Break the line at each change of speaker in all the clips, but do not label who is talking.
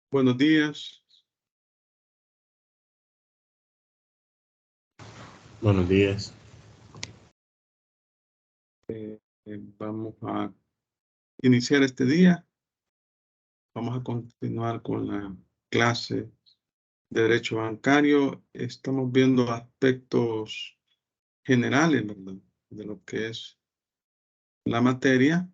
Buenos días.
Buenos días.
Vamos a iniciar este día. Vamos a continuar con la clase de Derecho Bancario. Estamos viendo aspectos generales, ¿verdad?, de lo que es la materia.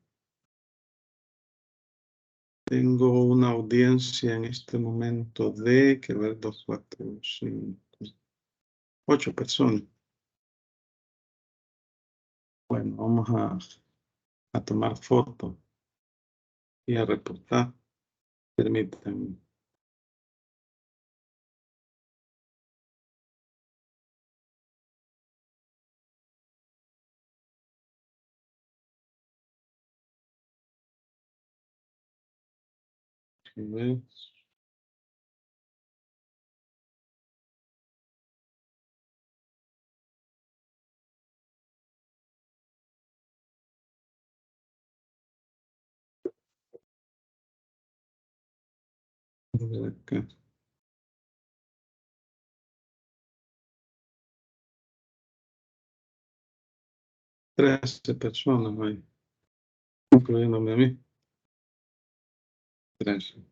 Tengo una audiencia en este momento de, quiero ver, 2, 4, 5, 8 personas. Bueno, vamos a tomar fotos y a reportar. Permítanme. A ver acá. 13 personas ahí, incluyéndome a mí. 13.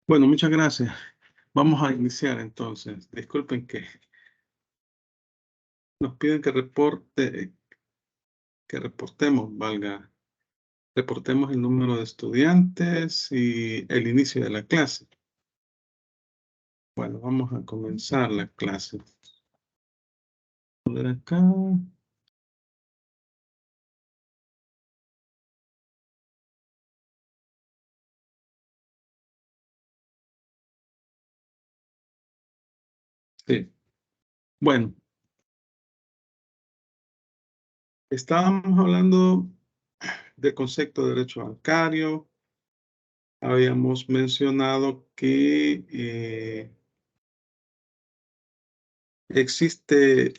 Bueno, muchas gracias. Vamos a iniciar entonces. Disculpen que nos piden que reportemos el número de estudiantes y el inicio de la clase. Bueno, vamos a comenzar la clase. A ver acá. Sí. Bueno, estábamos hablando del concepto de derecho bancario. Habíamos mencionado que existe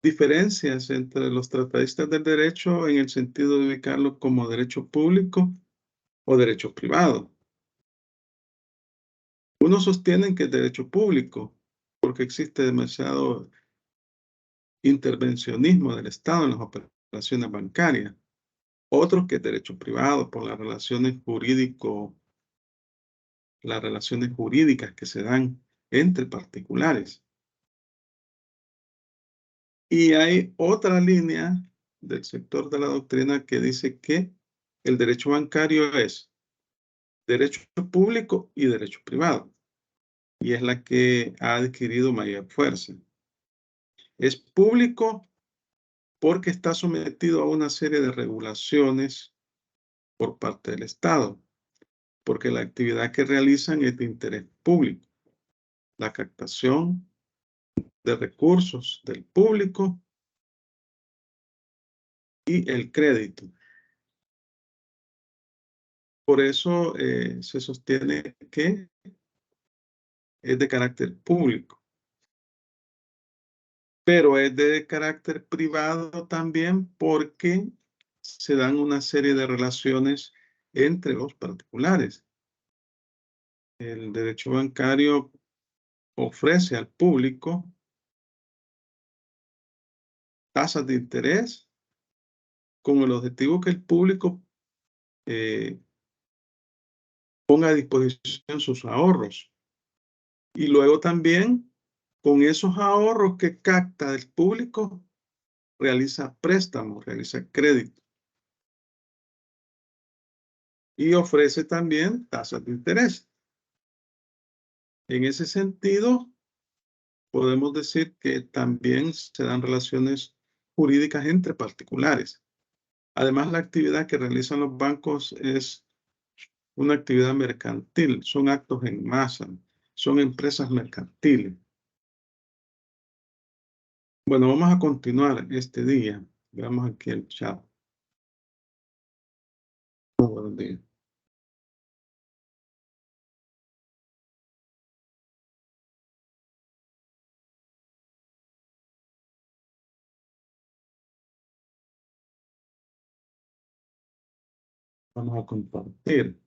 diferencias entre los tratadistas del derecho en el sentido de ubicarlo como derecho público o derecho privado. Unos sostienen que es derecho público porque existe demasiado intervencionismo del Estado en las operaciones bancarias. Otros que es derecho privado por las relaciones jurídicas que se dan entre particulares. Y hay otra línea del sector de la doctrina que dice que el derecho bancario es derecho público y derecho privado, y es la que ha adquirido mayor fuerza. Es público porque está sometido a una serie de regulaciones por parte del Estado, porque la actividad que realizan es de interés público, la captación de recursos del público y el crédito. Por eso se sostiene que es de carácter público, pero es de carácter privado también porque se dan una serie de relaciones entre los particulares. El derecho bancario ofrece al público tasas de interés con el objetivo que el público ponga a disposición sus ahorros. Y luego también con esos ahorros que capta del público, realiza préstamos, realiza crédito y ofrece también tasas de interés. En ese sentido, podemos decir que también se dan relaciones jurídicas entre particulares. Además, la actividad que realizan los bancos es una actividad mercantil, son actos en masa, son empresas mercantiles. Bueno, vamos a continuar este día. Veamos aquí el chat. Buenos días. Vamos a compartir.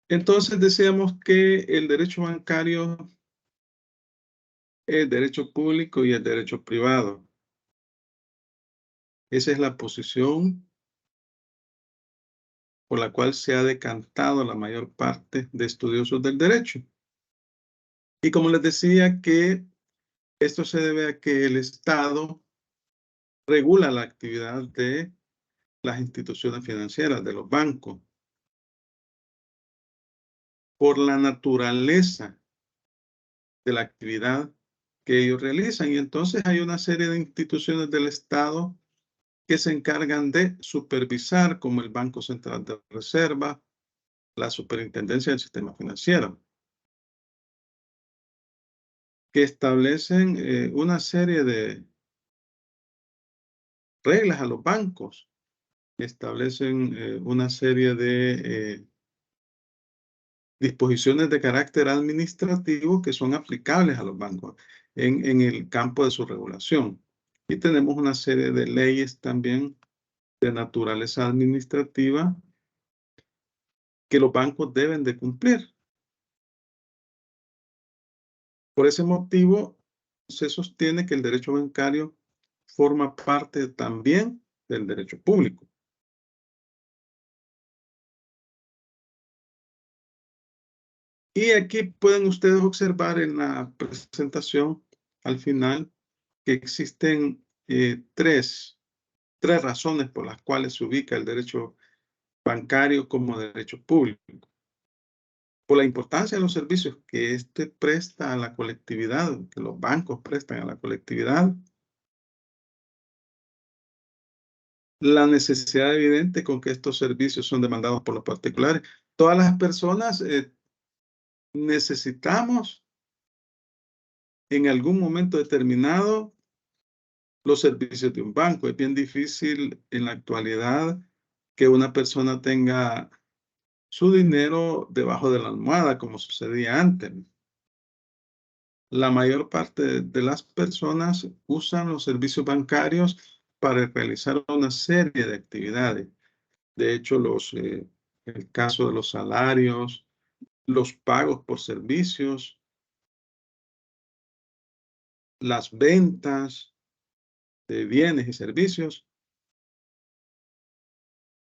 Entonces decíamos que el derecho bancario es derecho público y el derecho privado. Esa es la posición por la cual se ha decantado la mayor parte de estudiosos del derecho. Y como les decía que esto se debe a que el Estado regula la actividad de las instituciones financieras, de los bancos, por la naturaleza de la actividad que ellos realizan. Y entonces hay una serie de instituciones del Estado que se encargan de supervisar, como el Banco Central de Reserva, la Superintendencia del Sistema Financiero, que establecen una serie de reglas a los bancos, establecen una serie de disposiciones de carácter administrativo que son aplicables a los bancos en el campo de su regulación. Y tenemos una serie de leyes también de naturaleza administrativa que los bancos deben de cumplir. Por ese motivo, se sostiene que el derecho bancario forma parte también del derecho público. Y aquí pueden ustedes observar en la presentación al final que existen tres razones por las cuales se ubica el derecho bancario como derecho público. Por la importancia de los servicios que éste presta a la colectividad, que los bancos prestan a la colectividad, la necesidad evidente con que estos servicios son demandados por los particulares. Todas las personas necesitamos en algún momento determinado los servicios de un banco. Es bien difícil en la actualidad que una persona tenga su dinero debajo de la almohada, como sucedía antes. La mayor parte de las personas usan los servicios bancarios para realizar una serie de actividades. De hecho, el caso de los salarios, los pagos por servicios, las ventas de bienes y servicios,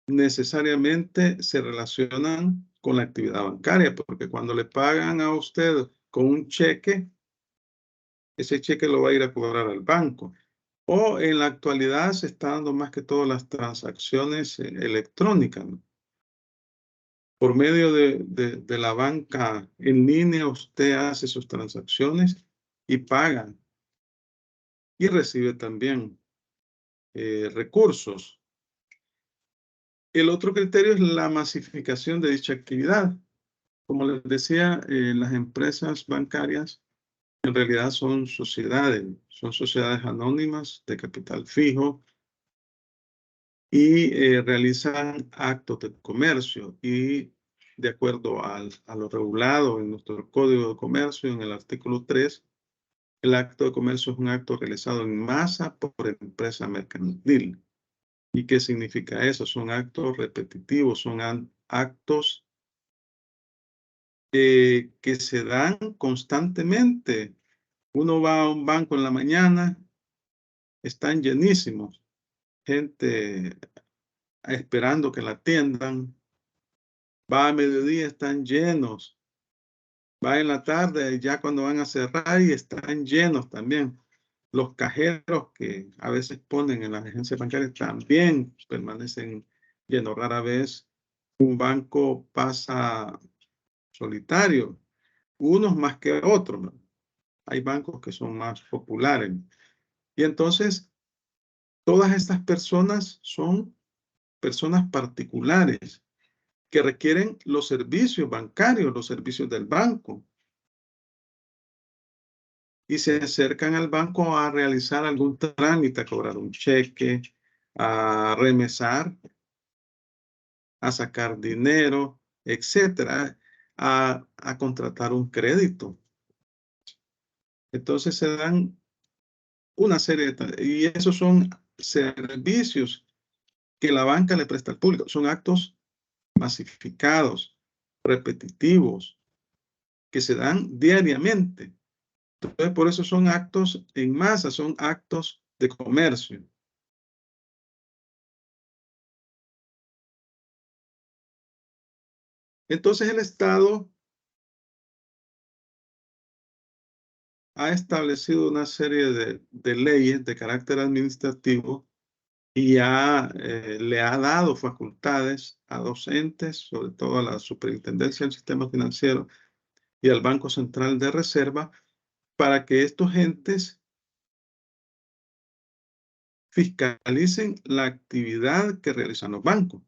necesariamente se relacionan con la actividad bancaria, porque cuando le pagan a usted con un cheque, ese cheque lo va a ir a cobrar al banco. O en la actualidad se está dando más que todo las transacciones electrónicas, ¿no? Por medio de la banca en línea, usted hace sus transacciones y paga y recibe también recursos. El otro criterio es la masificación de dicha actividad. Como les decía, las empresas bancarias en realidad son sociedades anónimas de capital fijo y realizan actos de comercio y de acuerdo a lo regulado en nuestro Código de Comercio, en el artículo 3, el acto de comercio es un acto realizado en masa por empresa mercantil. ¿Y qué significa eso? Son actos repetitivos, son actos que se dan constantemente. Uno va a un banco en la mañana, están llenísimos, gente esperando que la atiendan. Va a mediodía, están llenos. Va en la tarde, ya cuando van a cerrar, y están llenos también. Los cajeros que a veces ponen en las agencias bancarias también permanecen llenos. Rara vez un banco pasa solitario, unos más que otros, ¿no? Hay bancos que son más populares. Y entonces, todas estas personas son personas particulares que requieren los servicios bancarios, los servicios del banco, y se acercan al banco a realizar algún trámite, a cobrar un cheque, a remesar, a sacar dinero, etcétera, a contratar un crédito. Entonces se dan una serie y esos son servicios que la banca le presta al público. Son actos masificados, repetitivos, que se dan diariamente. Entonces, por eso son actos en masa, son actos de comercio. Entonces, el Estado ha establecido una serie de leyes de carácter administrativo y le ha dado facultades a docentes, sobre todo a la Superintendencia del Sistema Financiero y al Banco Central de Reserva, para que estos entes fiscalicen la actividad que realizan los bancos.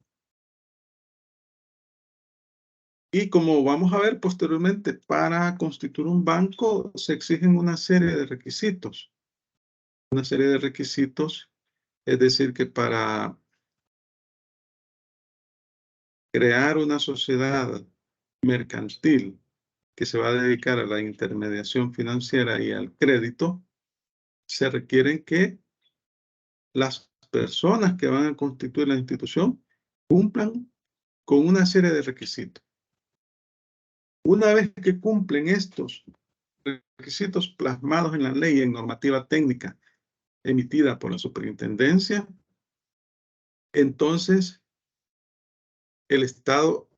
Y como vamos a ver posteriormente, para constituir un banco se exigen una serie de requisitos. Una serie de requisitos, es decir, que para crear una sociedad mercantil que se va a dedicar a la intermediación financiera y al crédito, se requieren que las personas que van a constituir la institución cumplan con una serie de requisitos. Una vez que cumplen estos requisitos plasmados en la ley y en normativa técnica emitida por la superintendencia, entonces el Estado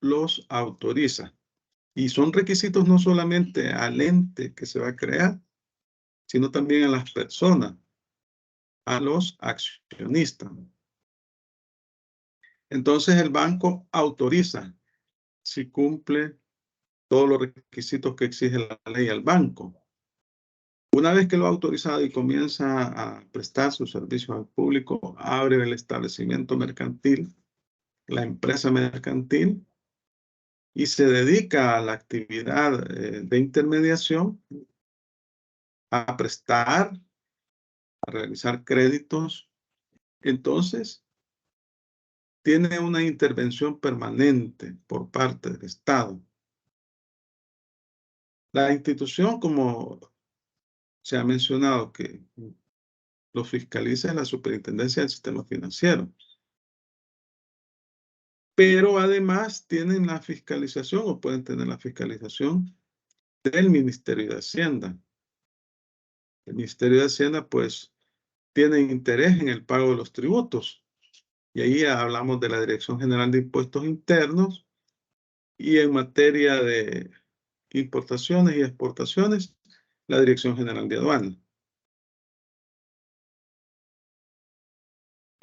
los autoriza. Y son requisitos no solamente al ente que se va a crear, sino también a las personas, a los accionistas. Entonces el banco autoriza si cumple todos los requisitos que exige la ley al banco. Una vez que lo ha autorizado y comienza a prestar sus servicios al público, abre el establecimiento mercantil, la empresa mercantil, y se dedica a la actividad de intermediación, a prestar, a realizar créditos. Entonces, tiene una intervención permanente por parte del Estado. La institución, como se ha mencionado, que lo fiscaliza la Superintendencia del Sistema Financiero. Pero además tienen la fiscalización o pueden tener la fiscalización del Ministerio de Hacienda. El Ministerio de Hacienda, pues, tiene interés en el pago de los tributos. Y ahí hablamos de la Dirección General de Impuestos Internos, y en materia de importaciones y exportaciones, la Dirección General de Aduanas.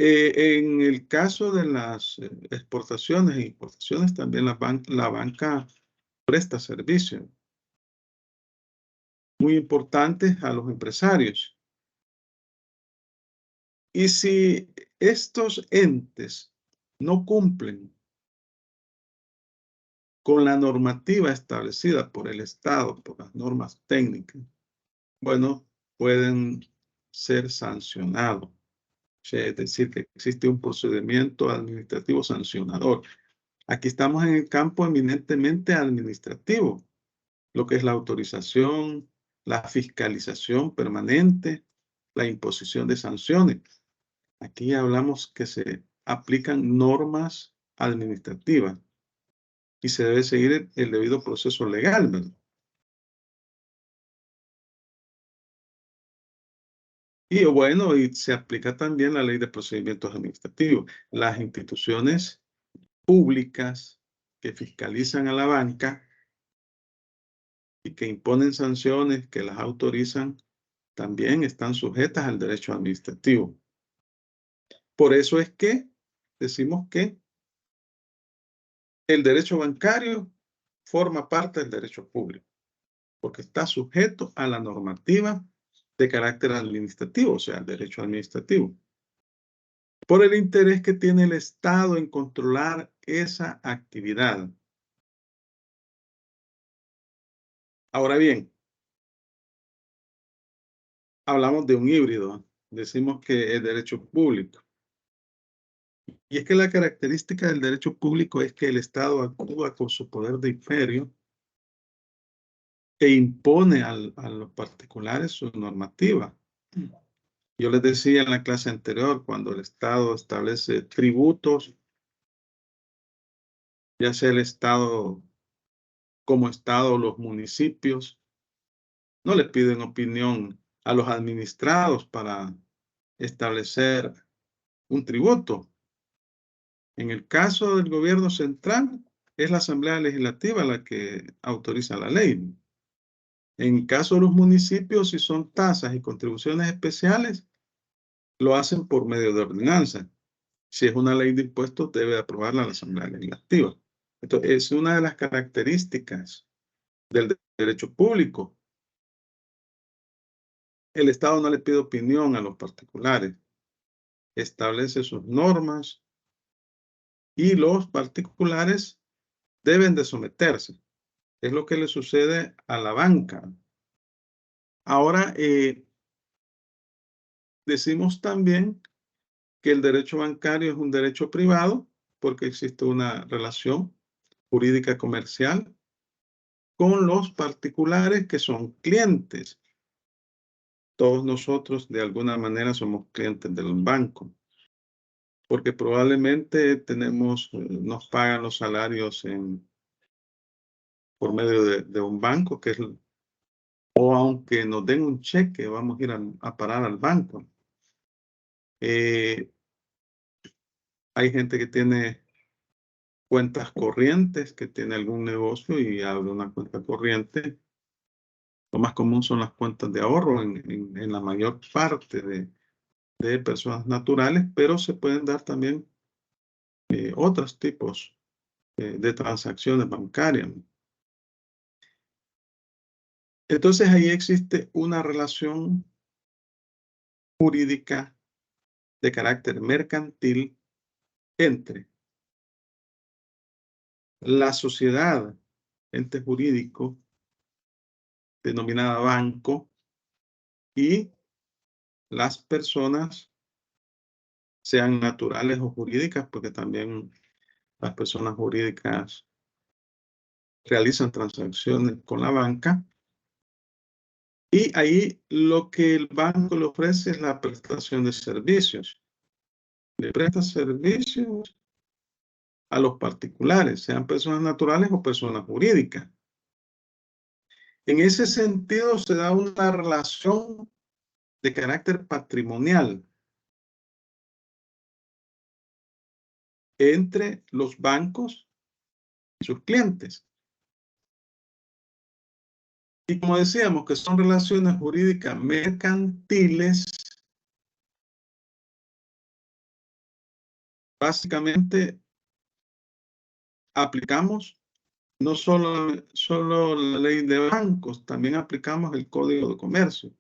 En el caso de las exportaciones e importaciones, también la banca presta servicios muy importantes a los empresarios. Y si estos entes no cumplen con la normativa establecida por el Estado, por las normas técnicas, bueno, pueden ser sancionados. Es decir, que existe un procedimiento administrativo sancionador. Aquí estamos en el campo eminentemente administrativo, lo que es la autorización, la fiscalización permanente, la imposición de sanciones. Aquí hablamos que se aplican normas administrativas. y se debe seguir el debido proceso legal, ¿verdad? Y bueno, y se aplica también la ley de procedimientos administrativos. Las instituciones públicas que fiscalizan a la banca y que imponen sanciones, que las autorizan, también están sujetas al derecho administrativo. Por eso es que decimos que el derecho bancario forma parte del derecho público, porque está sujeto a la normativa de carácter administrativo, o sea, el derecho administrativo, por el interés que tiene el Estado en controlar esa actividad. Ahora bien, hablamos de un híbrido, decimos que es derecho público. Y es que la característica del derecho público es que el Estado actúa con su poder de imperio e impone a los particulares su normativa. Yo les decía en la clase anterior, cuando el Estado establece tributos, ya sea el Estado como Estado o los municipios, no le piden opinión a los administrados para establecer un tributo. En el caso del gobierno central, es la Asamblea Legislativa la que autoriza la ley. En caso de los municipios, si son tasas y contribuciones especiales, lo hacen por medio de ordenanza. Si es una ley de impuestos, debe aprobarla la Asamblea Legislativa. Entonces, es una de las características del derecho público. El Estado no le pide opinión a los particulares, establece sus normas y los particulares deben de someterse. Es lo que le sucede a la banca. Ahora, decimos también que el derecho bancario es un derecho privado porque existe una relación jurídica comercial con los particulares que son clientes. Todos nosotros de alguna manera somos clientes del banco, porque probablemente nos pagan los salarios por medio de un banco, o aunque nos den un cheque, vamos a ir a parar al banco. Hay gente que tiene cuentas corrientes, que tiene algún negocio y abre una cuenta corriente. Lo más común son las cuentas de ahorro en la mayor parte de personas naturales, pero se pueden dar también otros tipos de transacciones bancarias. Entonces ahí existe una relación jurídica de carácter mercantil entre la sociedad, ente jurídico, denominada banco, y las personas, sean naturales o jurídicas, porque también las personas jurídicas realizan transacciones con la banca. Y ahí lo que el banco le ofrece es la prestación de servicios. Le presta servicios a los particulares, sean personas naturales o personas jurídicas. En ese sentido se da una relación de carácter patrimonial entre los bancos y sus clientes. Y como decíamos que son relaciones jurídicas mercantiles, básicamente aplicamos no solo la ley de bancos, también aplicamos el Código de Comercio,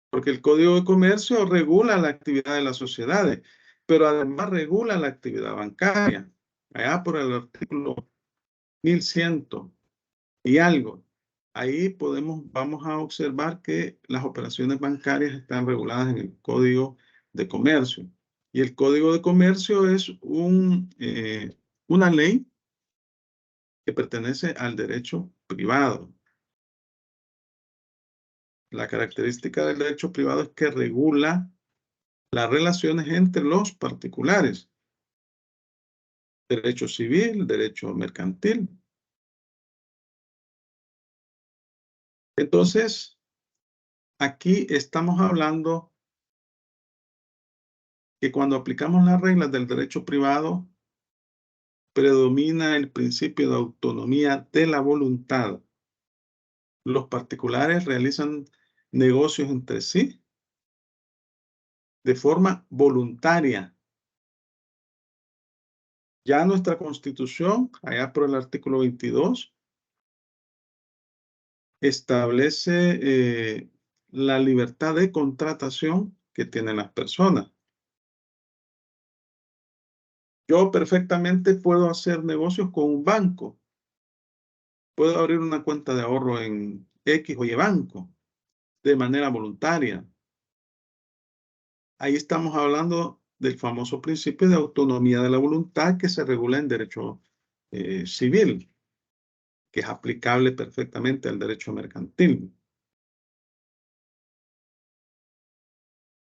porque el Código de Comercio regula la actividad de las sociedades, pero además regula la actividad bancaria. Allá por el artículo 1100 y algo, ahí vamos a observar que las operaciones bancarias están reguladas en el Código de Comercio. Y el Código de Comercio es una ley que pertenece al derecho privado. La característica del derecho privado es que regula las relaciones entre los particulares. derecho civil, derecho mercantil. Entonces, aquí estamos hablando que cuando aplicamos las reglas del derecho privado, predomina el principio de autonomía de la voluntad. Los particulares realizan negocios entre sí de forma voluntaria. Ya nuestra Constitución, allá por el artículo 22, establece la libertad de contratación que tienen las personas. Yo perfectamente puedo hacer negocios con un banco. Puedo abrir una cuenta de ahorro en X o Y banco de manera voluntaria. Ahí estamos hablando del famoso principio de autonomía de la voluntad que se regula en derecho civil, que es aplicable perfectamente al derecho mercantil.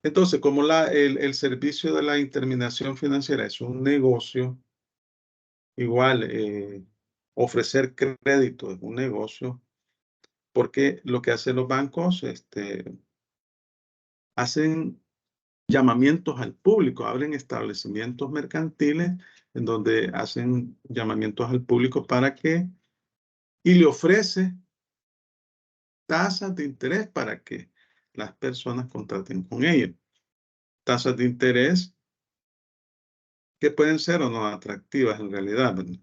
Entonces, como el servicio de la intermediación financiera es un negocio, igual ofrecer crédito es un negocio, porque lo que hacen los bancos, hacen llamamientos al público, abren establecimientos mercantiles en donde hacen llamamientos al público y le ofrece tasas de interés para que las personas contraten con ellos. Tasas de interés que pueden ser o no atractivas en realidad, ¿verdad?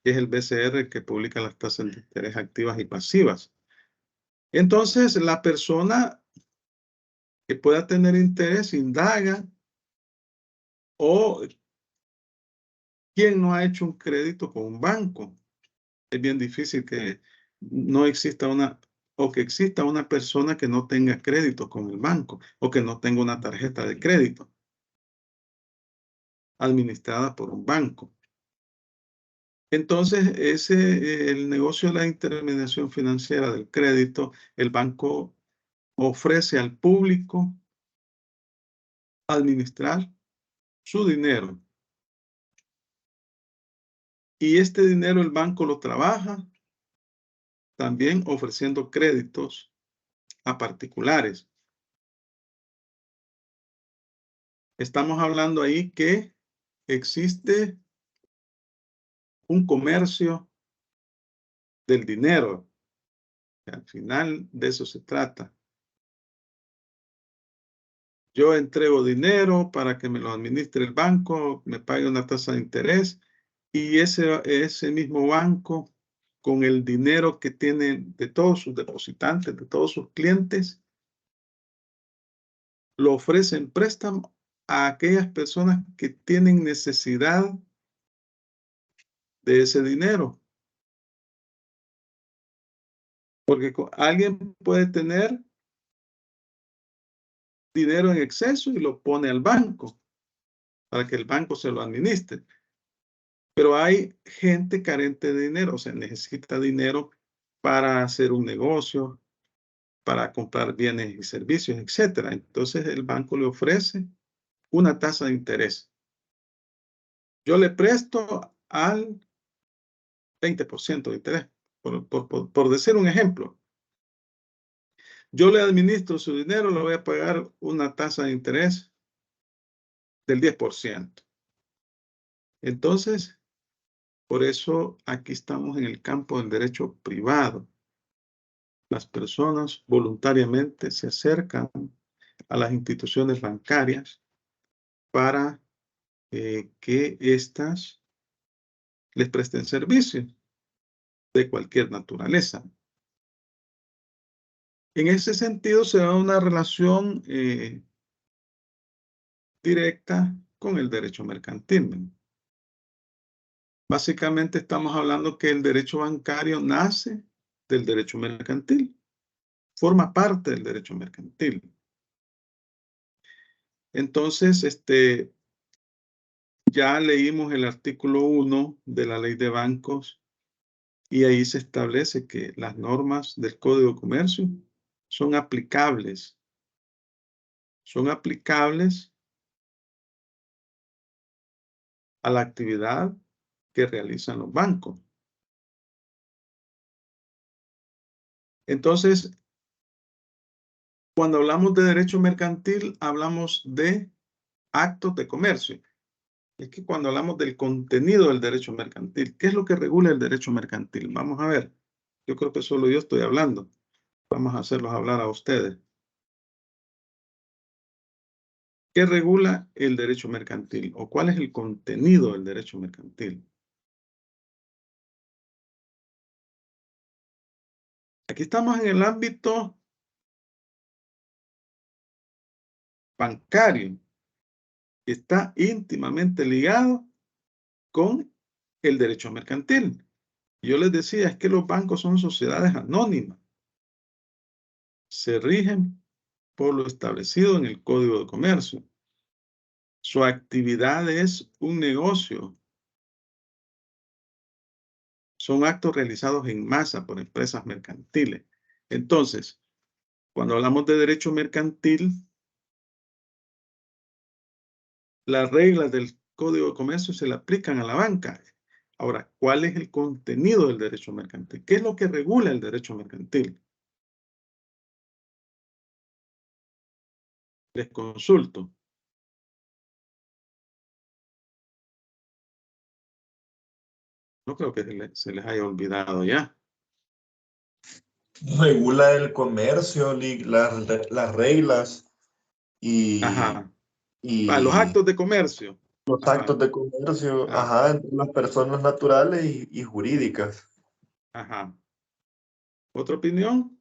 Que es el BCR que publica las tasas de interés activas y pasivas. Entonces, la persona que pueda tener interés indaga, o quien no ha hecho un crédito con un banco. Es bien difícil que no exista o que exista una persona que no tenga crédito con el banco o que no tenga una tarjeta de crédito administrada por un banco. Entonces, el negocio de la intermediación financiera del crédito, el banco ofrece al público administrar su dinero. Y este dinero el banco lo trabaja también ofreciendo créditos a particulares. Estamos hablando ahí que existe un comercio del dinero. Al final de eso se trata. Yo entrego dinero para que me lo administre el banco, me pague una tasa de interés y ese mismo banco, con el dinero que tiene de todos sus depositantes, de todos sus clientes, lo ofrece en préstamo a aquellas personas que tienen necesidad de ese dinero. Porque alguien puede tener dinero en exceso y lo pone al banco para que el banco se lo administre. Pero hay gente carente de dinero, o sea, necesita dinero para hacer un negocio, para comprar bienes y servicios, etcétera. Entonces el banco le ofrece una tasa de interés. Yo le presto al 20% de interés, por decir un ejemplo. Yo le administro su dinero, le voy a pagar una tasa de interés del 10%. Entonces, por eso aquí estamos en el campo del derecho privado. Las personas voluntariamente se acercan a las instituciones bancarias para que éstas les presten servicios de cualquier naturaleza. En ese sentido, se da una relación directa con el derecho mercantil. Básicamente estamos hablando que el derecho bancario nace del derecho mercantil, forma parte del derecho mercantil. Entonces, ya leímos el artículo 1 de la Ley de Bancos y ahí se establece que las normas del Código de Comercio son aplicables. Son aplicables a la actividad que realizan los bancos. Entonces, cuando hablamos de derecho mercantil, hablamos de actos de comercio. Es que cuando hablamos del contenido del derecho mercantil, ¿qué es lo que regula el derecho mercantil? Vamos a ver. Yo creo que solo yo estoy hablando. Vamos a hacerlos hablar a ustedes. ¿Qué regula el derecho mercantil? ¿O cuál es el contenido del derecho mercantil? Aquí estamos en el ámbito bancario, que está íntimamente ligado con el derecho mercantil. Yo les decía, es que los bancos son sociedades anónimas. Se rigen por lo establecido en el Código de Comercio. Su actividad es un negocio. Son actos realizados en masa por empresas mercantiles. Entonces, cuando hablamos de derecho mercantil, las reglas del Código de Comercio se le aplican a la banca. Ahora, ¿cuál es el contenido del derecho mercantil? ¿Qué es lo que regula el derecho mercantil? Les consulto. No creo que se les haya olvidado ya.
Regula el comercio, las reglas
Ajá. Los
y
actos de comercio.
los
Ajá.
actos de comercio,
Ah,
entre las personas naturales y jurídicas.
ajá. ¿Otra opinión?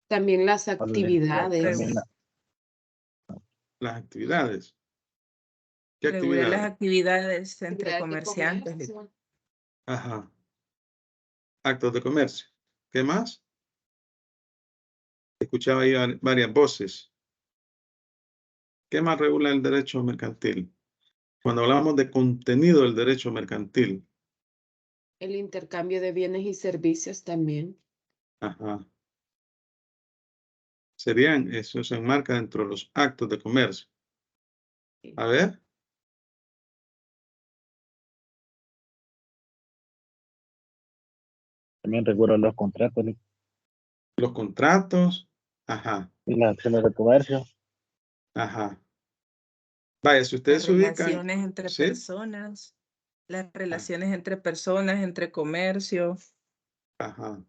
También las actividades.
Las actividades. ¿Qué
Regula las
actividades?
actividades entre comerciantes.
Ajá. Actos de comercio. ¿Qué más? Escuchaba ahí varias voces. ¿Qué más regula el derecho mercantil? Cuando hablamos de contenido del derecho mercantil.
El intercambio de bienes y servicios también.
Ajá. Eso se enmarca dentro de los actos de comercio. A ver.
También regula los contratos
Los contratos. Ajá.
y las acciones de comercio.
Ajá. Vaya, si ustedes
Las
se ubican.
relaciones entre
¿Sí?
personas, las relaciones entre personas, entre comercio,
Ajá.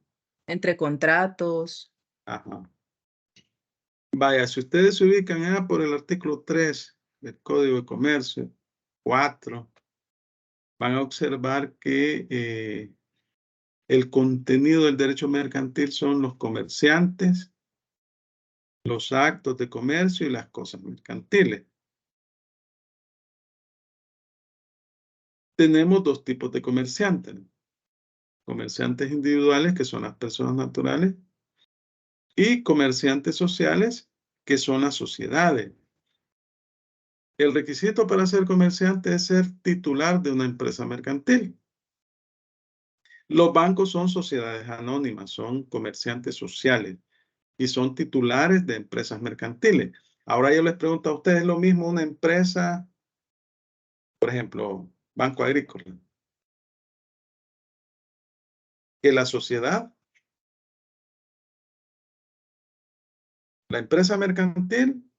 entre contratos.
Ajá. Vaya, si ustedes se ubican por el artículo 3 del Código de Comercio, 4, van a observar que el contenido del derecho mercantil son los comerciantes, los actos de comercio y las cosas mercantiles. Tenemos dos tipos de comerciantes. Comerciantes individuales, que son las personas naturales, y comerciantes sociales, que son las sociedades. El requisito para ser comerciante es ser titular de una empresa mercantil. Los bancos son sociedades anónimas, son comerciantes sociales y son titulares de empresas mercantiles. Ahora yo les pregunto a ustedes, ¿es lo mismo una empresa, por ejemplo, Banco Agrícola, que la sociedad? La empresa mercantil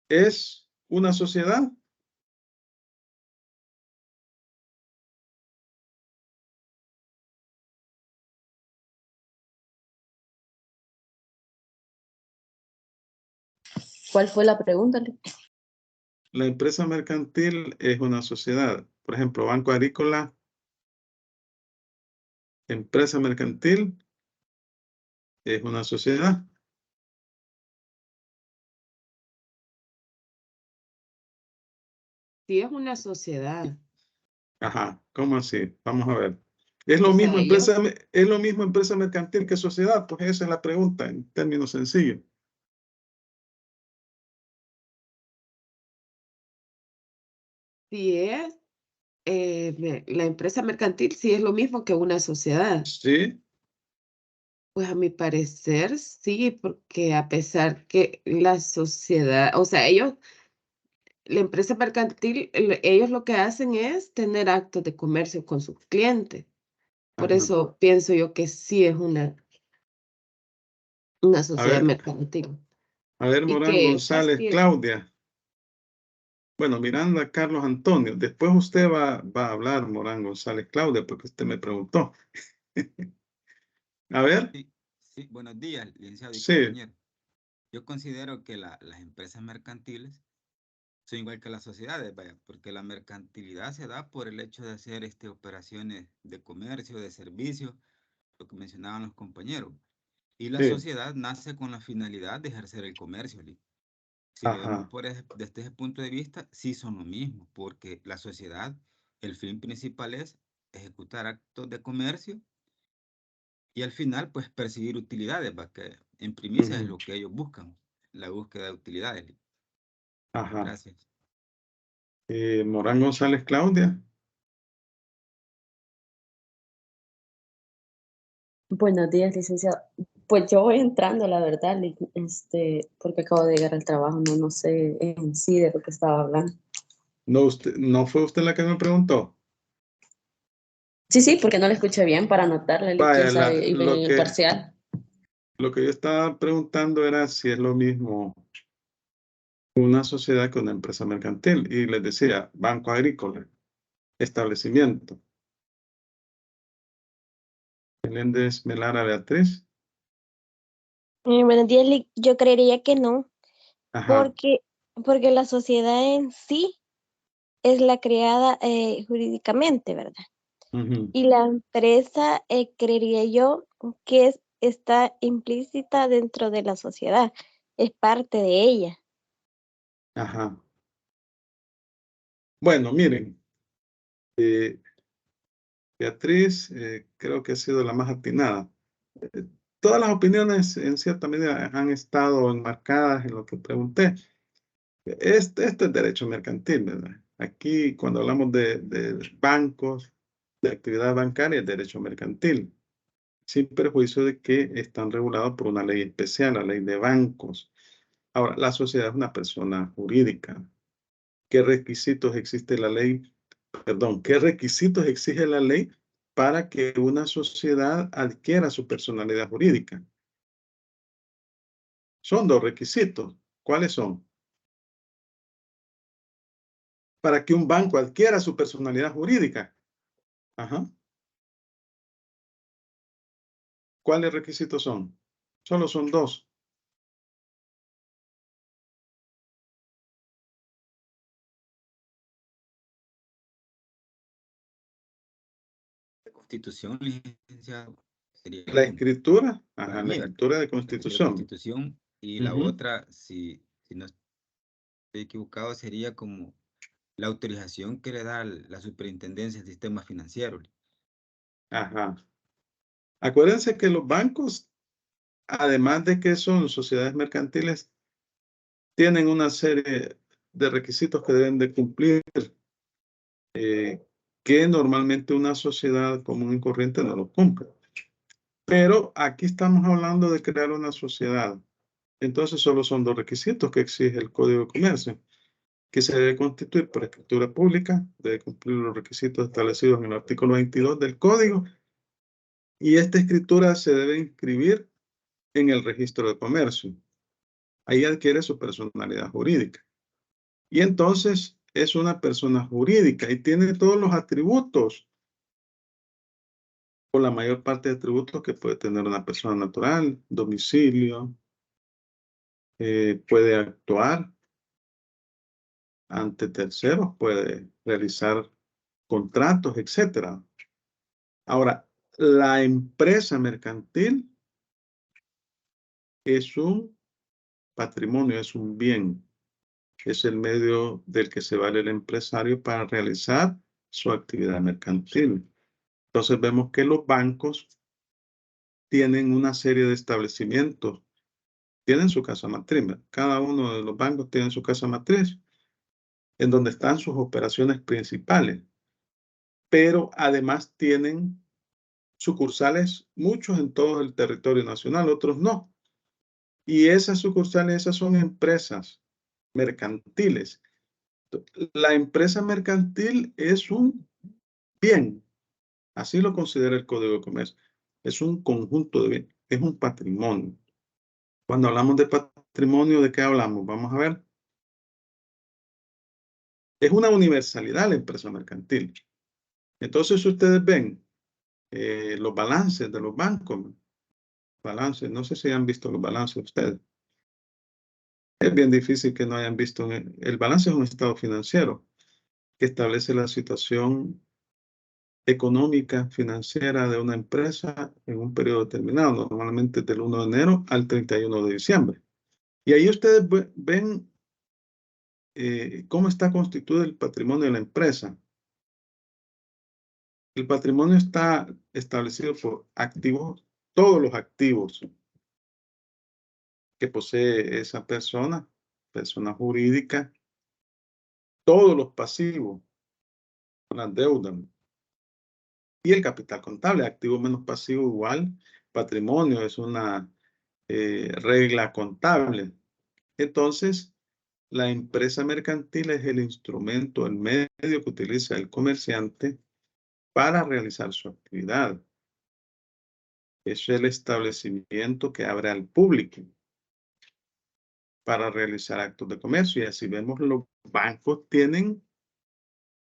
es una sociedad.
¿Cuál fue la pregunta?
La empresa mercantil es una sociedad. Por ejemplo, Banco Agrícola, empresa mercantil, es una sociedad.
Sí, es una sociedad.
Ajá, ¿cómo así? Vamos a ver. ¿Es lo
O sea,
mismo empresa mercantil que sociedad? Pues esa es la pregunta en términos sencillos.
Sí es, la empresa mercantil sí es lo mismo que una sociedad.
Sí,
Pues a mi parecer sí, porque a pesar que la sociedad, o sea, ellos la empresa mercantil, ellos lo que hacen es tener actos de comercio con sus clientes. Por
Ajá.
eso pienso yo que sí es una
A
sociedad
ver,
mercantil. Y
Morán
que
González, Claudia. Bueno, Miranda, Carlos Antonio. Después usted va a hablar, Morán González, Claudia, porque usted me preguntó. A ver.
Sí, buenos días, licenciado y
Sí.
compañero. Yo considero que las empresas mercantiles son igual que las sociedades, vaya, porque la mercantilidad se da por el hecho de hacer operaciones de comercio, de servicio, lo que mencionaban los compañeros. Y la
Sí.
sociedad nace con la finalidad de ejercer el comercio, Lee. Si lo vemos
Ajá.
desde ese punto de vista, sí son lo mismo, porque la sociedad, el fin principal es ejecutar actos de comercio y al final, pues, percibir utilidades, ¿va? Que en primicia es
Ujú.
lo que ellos buscan, la búsqueda de utilidades, Lee.
Ajá.
Gracias.
Morán González, Claudia.
Buenos días, licenciado. Pues yo voy entrando, la verdad, porque acabo de llegar al trabajo, no sé en sí de lo que estaba hablando.
¿No fue usted la que me preguntó?
Sí, porque no le escuché bien para anotarle,
Vaya,
quién sabe, iba en el parcial.
Lo que yo estaba preguntando era si es lo mismo una sociedad que una empresa mercantil. Y les decía, banco agrícola, establecimiento. Meléndez Melara Beatriz.
Buenos días, yo creería que no,
Ajá.
porque la sociedad en sí es la creada jurídicamente, ¿verdad?
Ujú.
Y la empresa, creería yo, que está implícita dentro de la sociedad, es parte de ella.
Ajá. Bueno, miren, Beatriz creo que ha sido la más atinada. Todas las opiniones en cierta medida han estado enmarcadas en lo que pregunté. Este es derecho mercantil, ¿verdad? Aquí cuando hablamos de bancos, de actividad bancaria, es derecho mercantil, sin perjuicio de que están regulados por una ley especial, la ley de bancos. Ahora, la sociedad es una persona jurídica. ¿Qué requisitos existe la ley? Perdón, ¿qué requisitos exige la ley para que una sociedad adquiera su personalidad jurídica? Son dos requisitos. ¿Cuáles son? Para que un banco adquiera su personalidad jurídica. Ajá. ¿Cuáles requisitos son? Solo son dos.
Constitución, licenciado, sería
La
uno.
escritura,
Para
ajá,
mí,
la
¿verdad?
escritura de
La
constitución.
Constitución y la
Ujú.
otra, si no estoy equivocado, sería como la autorización que le da la superintendencia del sistema financiero.
Ajá. Acuérdense que los bancos, además de que son sociedades mercantiles, tienen una serie de requisitos que deben de cumplir, que normalmente una sociedad común y corriente no lo cumple. Pero aquí estamos hablando de crear una sociedad. Entonces solo son dos requisitos que exige el Código de Comercio, que se debe constituir por escritura pública, debe cumplir los requisitos establecidos en el artículo 22 del Código, y esta escritura se debe inscribir en el registro de comercio. Ahí adquiere su personalidad jurídica. Y entonces es una persona jurídica y tiene todos los atributos, o la mayor parte de atributos que puede tener una persona natural: domicilio, puede actuar ante terceros, puede realizar contratos, etc. Ahora, la empresa mercantil es un patrimonio, es un bien, es el medio del que se vale el empresario para realizar su actividad mercantil. Entonces vemos que los bancos tienen una serie de establecimientos, tienen su casa matriz. Cada uno de los bancos tiene su casa matriz, en donde están sus operaciones principales, pero además tienen sucursales, muchos en todo el territorio nacional, otros no. Y esas sucursales, esas son empresas mercantiles La empresa mercantil es un bien. Así lo considera el Código de Comercio. Es un conjunto de bienes, es un patrimonio. Cuando hablamos de patrimonio, ¿de qué hablamos? Vamos a ver. Es una universalidad la empresa mercantil. Entonces, ustedes ven los balances de los bancos. Balances, no sé si han visto los balances ustedes. Es bien difícil que no hayan visto. El balance es un estado financiero que establece la situación económica, financiera de una empresa en un periodo determinado, normalmente del 1 de enero al 31 de diciembre. Y ahí ustedes ven cómo está constituido el patrimonio de la empresa. El patrimonio está establecido por activos, todos los activos que posee esa persona jurídica, todos los pasivos, las deudas, y el capital contable, activo menos pasivo igual patrimonio, es una regla contable. Entonces, la empresa mercantil es el instrumento, el medio que utiliza el comerciante para realizar su actividad. Es el establecimiento que abre al público para realizar actos de comercio. Y así vemos, los bancos tienen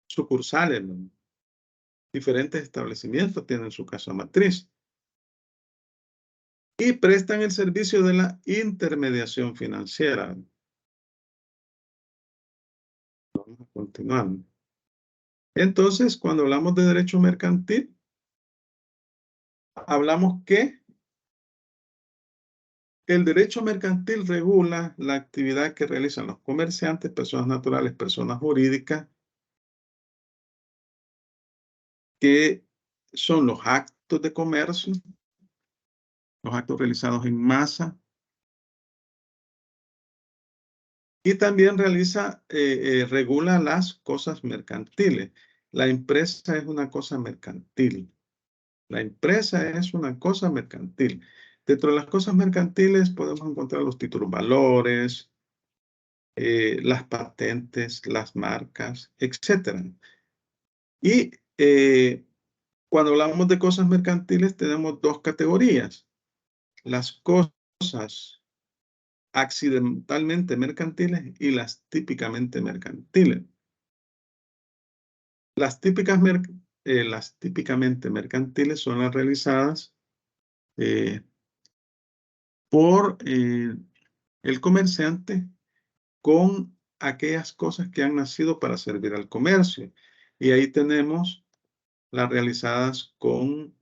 sucursales, ¿no? Diferentes establecimientos tienen su casa matriz. Y prestan el servicio de la intermediación financiera. Vamos a continuar. Entonces, cuando hablamos de derecho mercantil, hablamos que el derecho mercantil regula la actividad que realizan los comerciantes, personas naturales, personas jurídicas, que son los actos de comercio, los actos realizados en masa, y también regula las cosas mercantiles. La empresa es una cosa mercantil. La empresa es una cosa mercantil. Dentro de las cosas mercantiles podemos encontrar los títulos valores, las patentes, las marcas, etc. Y cuando hablamos de cosas mercantiles tenemos dos categorías. Las cosas accidentalmente mercantiles y las típicamente mercantiles. Las típicamente mercantiles son las realizadas por el comerciante con aquellas cosas que han nacido para servir al comercio. Y ahí tenemos las realizadas con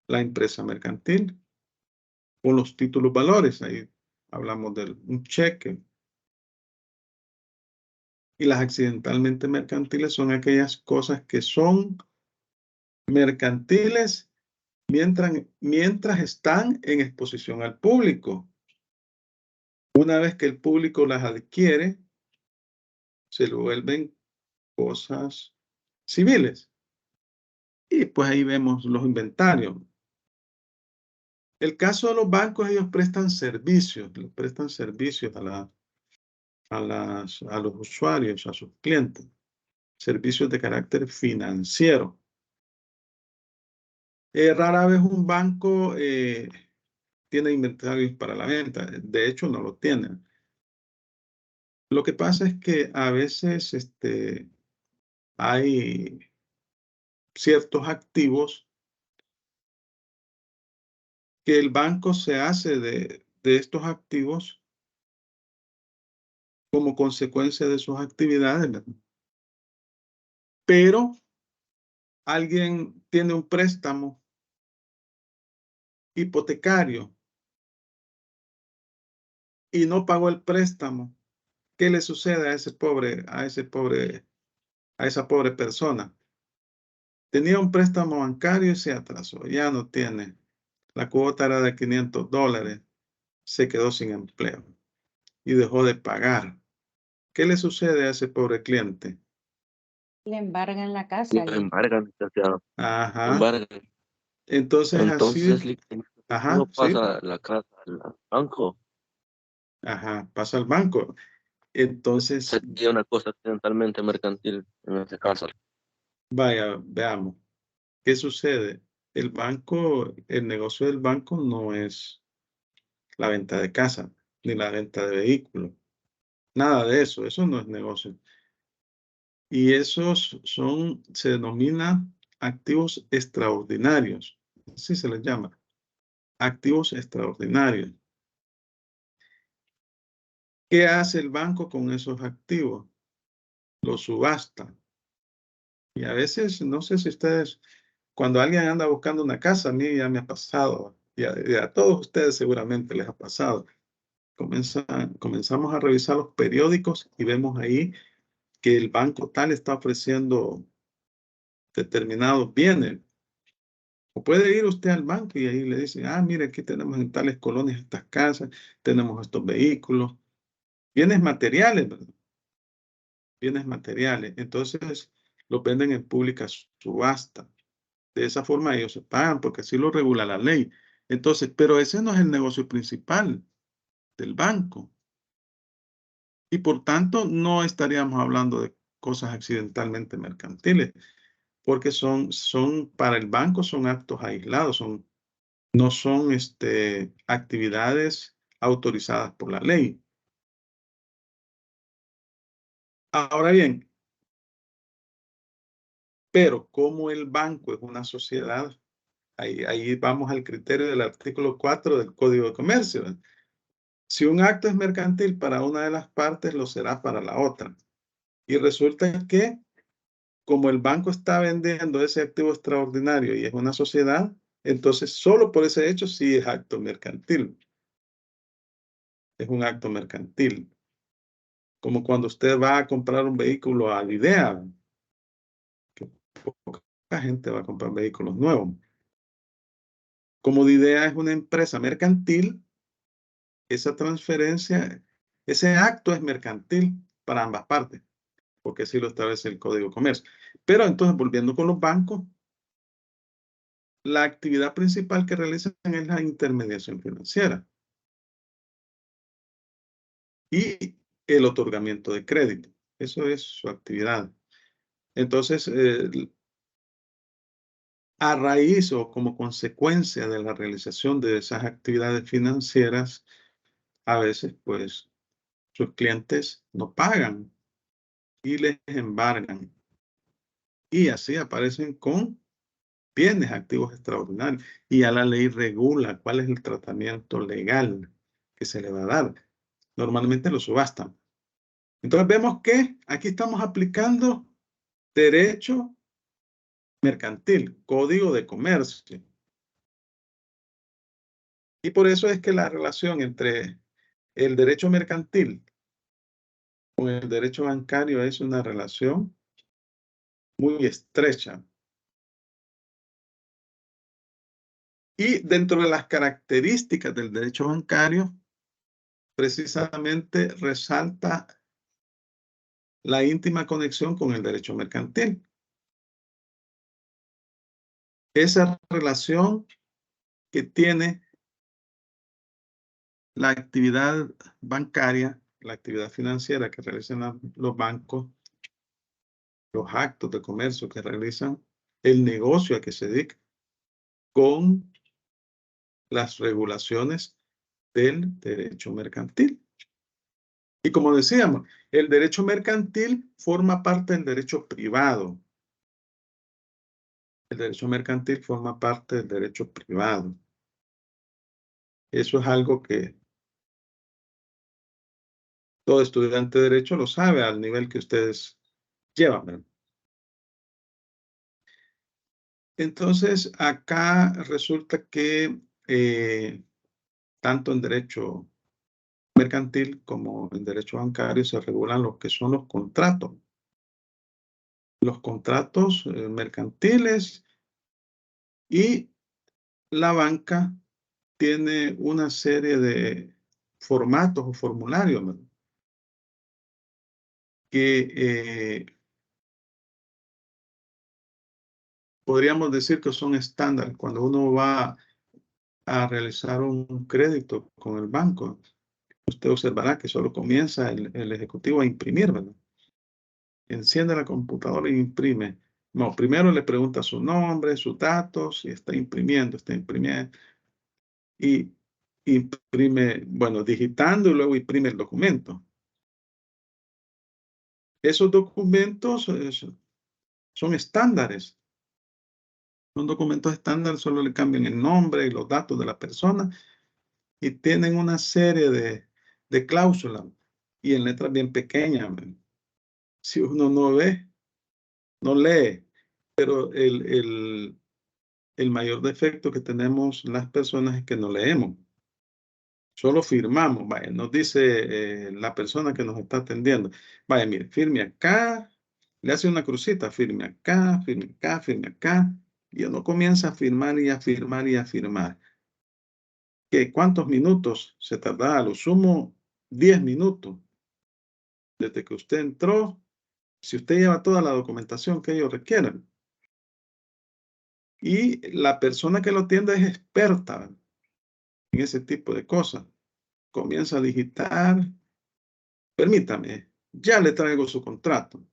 la empresa mercantil, con los títulos valores. Ahí hablamos de un cheque. Y las accidentalmente mercantiles son aquellas cosas que son mercantiles mientras están en exposición al público. Una vez que el público las adquiere, se lo vuelven cosas civiles. Y pues ahí vemos los inventarios. El caso de los bancos, ellos prestan servicios a los usuarios, a sus clientes. Servicios de carácter financiero. Rara vez un banco tiene inventarios para la venta. De hecho, no lo tiene. Lo que pasa es que a veces hay ciertos activos que el banco se hace de estos activos como consecuencia de sus actividades, ¿verdad? Pero alguien tiene un préstamo hipotecario y no pagó el préstamo. ¿Qué le sucede a esa pobre persona? Tenía un préstamo bancario y se atrasó, ya no tiene. La cuota era de $500, se quedó sin empleo y dejó de pagar. ¿Qué le sucede a ese pobre cliente?
Le embargan la casa.
Le embargan, licenciado.
Ajá.
Embargan.
Entonces,
Entonces,
así.
Ajá, no pasa la casa al banco.
Ajá, pasa al banco. Entonces,
Sería una cosa accidentalmente mercantil en este caso.
vaya, veamos. ¿Qué sucede? El banco, el negocio del banco no es la venta de casa, ni la venta de vehículos. Nada de eso, eso no es negocio. Y esos se denomina activos extraordinarios. Así se les llama. Activos extraordinarios. ¿Qué hace el banco con esos activos? Los subasta. Y a veces, no sé si ustedes, cuando alguien anda buscando una casa, a mí ya me ha pasado, y a todos ustedes seguramente les ha pasado. Comenzamos a revisar los periódicos y vemos ahí que el banco tal está ofreciendo determinados bienes. O puede ir usted al banco y ahí le dicen, ah, mire, aquí tenemos en tales colonias estas casas, tenemos estos vehículos, bienes materiales, ¿verdad? Bienes materiales. Entonces, los venden en pública subasta. De esa forma ellos se pagan porque así lo regula la ley. Entonces, pero ese no es el negocio principal del banco. Y por tanto, no estaríamos hablando de cosas accidentalmente mercantiles, porque para el banco son actos aislados, no son actividades autorizadas por la ley. Ahora bien, pero como el banco es una sociedad, ahí vamos al criterio del artículo 4 del Código de Comercio. ¿Verdad? Si un acto es mercantil para una de las partes, lo será para la otra. Y resulta que como el banco está vendiendo ese activo extraordinario y es una sociedad, entonces solo por ese hecho sí es acto mercantil. Es un acto mercantil. Como cuando usted va a comprar un vehículo a Lidea, que poca gente va a comprar vehículos nuevos. Como Lidea es una empresa mercantil, esa transferencia, ese acto es mercantil para ambas partes, porque así lo establece el Código de Comercio. Pero entonces, volviendo con los bancos, la actividad principal que realizan es la intermediación financiera y el otorgamiento de crédito. Eso es su actividad. Entonces, a raíz o como consecuencia de la realización de esas actividades financieras, a veces, pues, sus clientes no pagan y les embargan. Y así aparecen con bienes activos extraordinarios. Y ya la ley regula cuál es el tratamiento legal que se le va a dar. Normalmente lo subastan. Entonces vemos que aquí estamos aplicando derecho mercantil, Código de Comercio. Y por eso es que la relación entre el derecho mercantil con el derecho bancario es una relación muy estrecha. Y dentro de las características del derecho bancario, precisamente resalta la íntima conexión con el derecho mercantil. Esa relación que tiene la actividad bancaria, la actividad financiera que realizan los bancos, los actos de comercio que realizan, el negocio a que se dedica, con las regulaciones del derecho mercantil. Y como decíamos, el derecho mercantil forma parte del derecho privado. El derecho mercantil forma parte del derecho privado. Eso es algo que todo estudiante de derecho lo sabe al nivel que ustedes llevan, ¿verdad? Entonces, acá resulta que tanto en derecho mercantil como en derecho bancario se regulan lo que son los contratos. Los contratos mercantiles y la banca tiene una serie de formatos o formularios, ¿verdad? Que podríamos decir que son estándar cuando uno va a realizar un crédito con el banco. usted observará que solo comienza el ejecutivo a imprimir, ¿verdad? Enciende la computadora e imprime. No, primero le pregunta su nombre, sus datos, y está imprimiendo. Y imprime, bueno, digitando y luego imprime el documento. Esos documentos son estándares. Son documentos estándar, solo le cambian el nombre y los datos de la persona y tienen una serie de cláusulas y en letras bien pequeñas. Si uno no ve, no lee, pero el mayor defecto que tenemos las personas es que no leemos. Solo firmamos, vaya, nos dice la persona que nos está atendiendo. Vaya, mire, firme acá, le hace una crucita, firme acá, firme acá, firme acá. Y uno comienza a firmar y a firmar y a firmar. ¿Qué, cuántos minutos se tarda? A lo sumo 10 minutos. Desde que usted entró, si usted lleva toda la documentación que ellos requieren. Y la persona que lo atiende es experta en ese tipo de cosas. Comienza a digitar. Permítame, ya le traigo su contrato.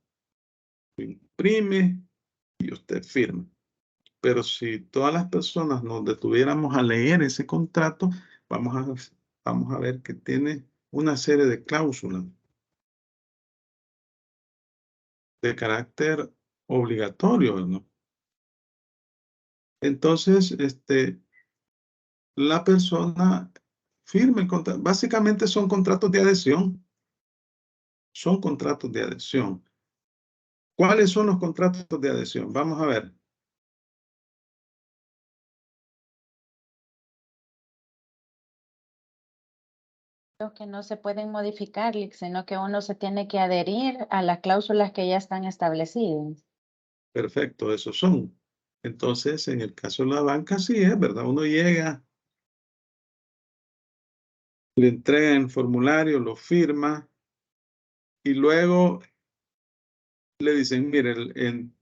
Imprime y usted firma. Pero si todas las personas nos detuviéramos a leer ese contrato, vamos a ver que tiene una serie de cláusulas de carácter obligatorio, ¿no? Entonces, la persona firma el contrato. Básicamente son contratos de adhesión. Son contratos de adhesión. ¿Cuáles son los contratos de adhesión? Vamos a ver.
Los que no se pueden modificar, sino que uno se tiene que adherir a las cláusulas que ya están establecidas.
Perfecto, esos son. Entonces, en el caso de la banca, sí es verdad. Uno llega, le entrega el formulario, lo firma y luego le dicen, mire, en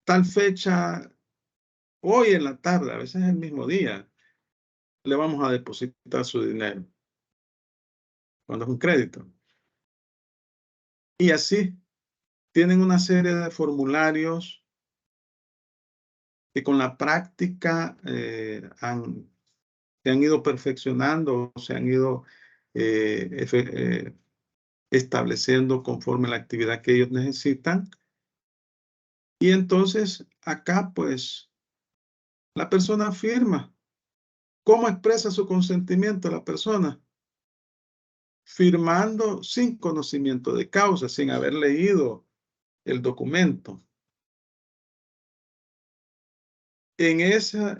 tal fecha, hoy en la tarde, a veces el mismo día, le vamos a depositar su dinero. Cuando es un crédito. Y así tienen una serie de formularios que con la práctica se han ido perfeccionando, se han ido estableciendo conforme la actividad que ellos necesitan. Y entonces acá pues la persona firma. ¿Cómo expresa su consentimiento la persona? Firmando sin conocimiento de causa, sin haber leído el documento. En esa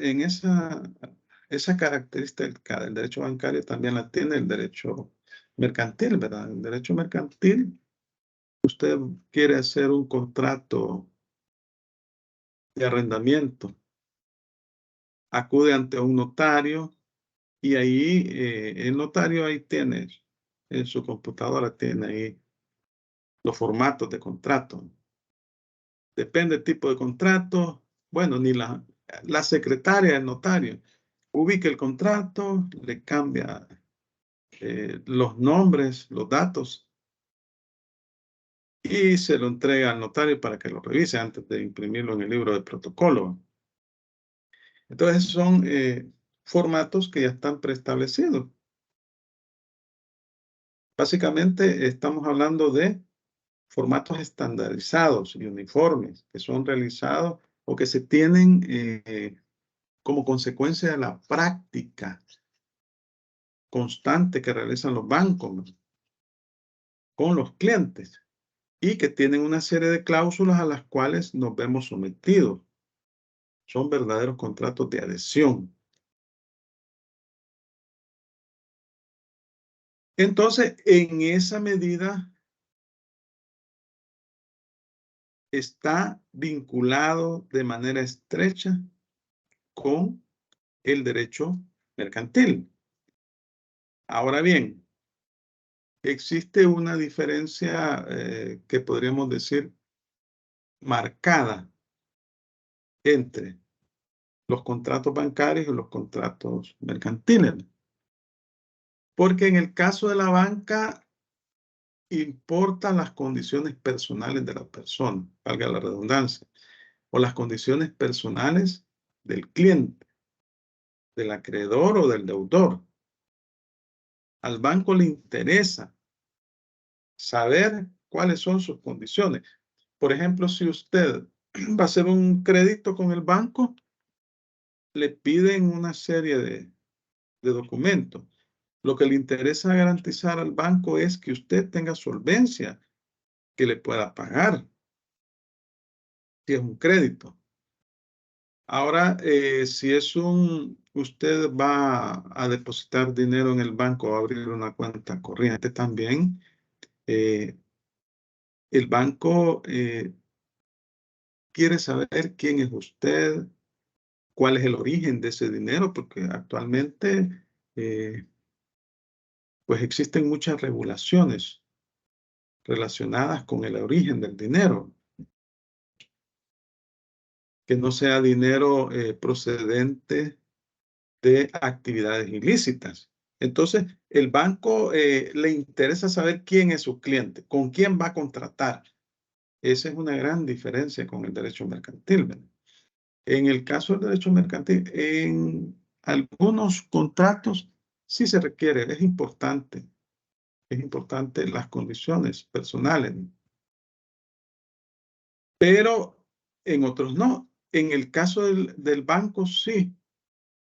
característica del derecho bancario también la tiene el derecho mercantil, ¿verdad? El derecho mercantil, usted quiere hacer un contrato de arrendamiento, acude ante un notario y ahí el notario ahí tiene, en su computadora tiene ahí los formatos de contrato. Depende del tipo de contrato. Bueno, ni la secretaria del notario ubica el contrato, le cambia los nombres, los datos y se lo entrega al notario para que lo revise antes de imprimirlo en el libro de protocolo. Entonces son formatos que ya están preestablecidos. Básicamente estamos hablando de formatos estandarizados y uniformes que son realizados o que se tienen como consecuencia de la práctica constante que realizan los bancos, ¿no?, con los clientes y que tienen una serie de cláusulas a las cuales nos vemos sometidos. Son verdaderos contratos de adhesión. Entonces, en esa medida está vinculado de manera estrecha con el derecho mercantil. Ahora bien, existe una diferencia que podríamos decir marcada entre los contratos bancarios y los contratos mercantiles. Porque en el caso de la banca importan las condiciones personales de la persona, valga la redundancia, o las condiciones personales del cliente, del acreedor o del deudor. Al banco le interesa saber cuáles son sus condiciones. Por ejemplo, si usted va a hacer un crédito con el banco, le piden una serie de documentos. Lo que le interesa garantizar al banco es que usted tenga solvencia, que le pueda pagar, si es un crédito. Ahora, si es usted va a depositar dinero en el banco o a abrir una cuenta corriente también, el banco quiere saber quién es usted, cuál es el origen de ese dinero, porque actualmente pues existen muchas regulaciones relacionadas con el origen del dinero. Que no sea dinero procedente de actividades ilícitas. Entonces, el banco le interesa saber quién es su cliente, con quién va a contratar. Esa es una gran diferencia con el derecho mercantil, ¿verdad? En el caso del derecho mercantil, en algunos contratos sí se requiere, es importante las condiciones personales, ¿no? Pero en otros no. En el caso del banco sí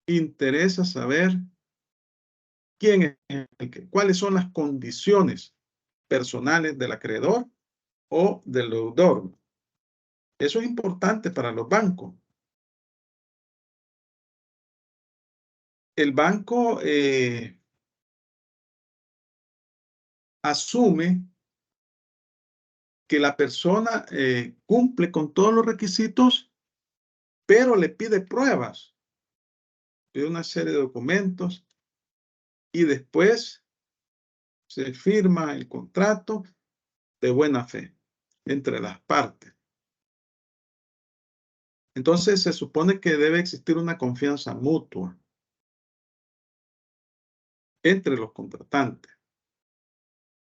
interesa saber quién es cuáles son las condiciones personales del acreedor o del deudor. Eso es importante para los bancos. El banco asume que la persona cumple con todos los requisitos, pero le pide pruebas, pide una serie de documentos y después se firma el contrato de buena fe entre las partes. Entonces se supone que debe existir una confianza mutua entre los contratantes.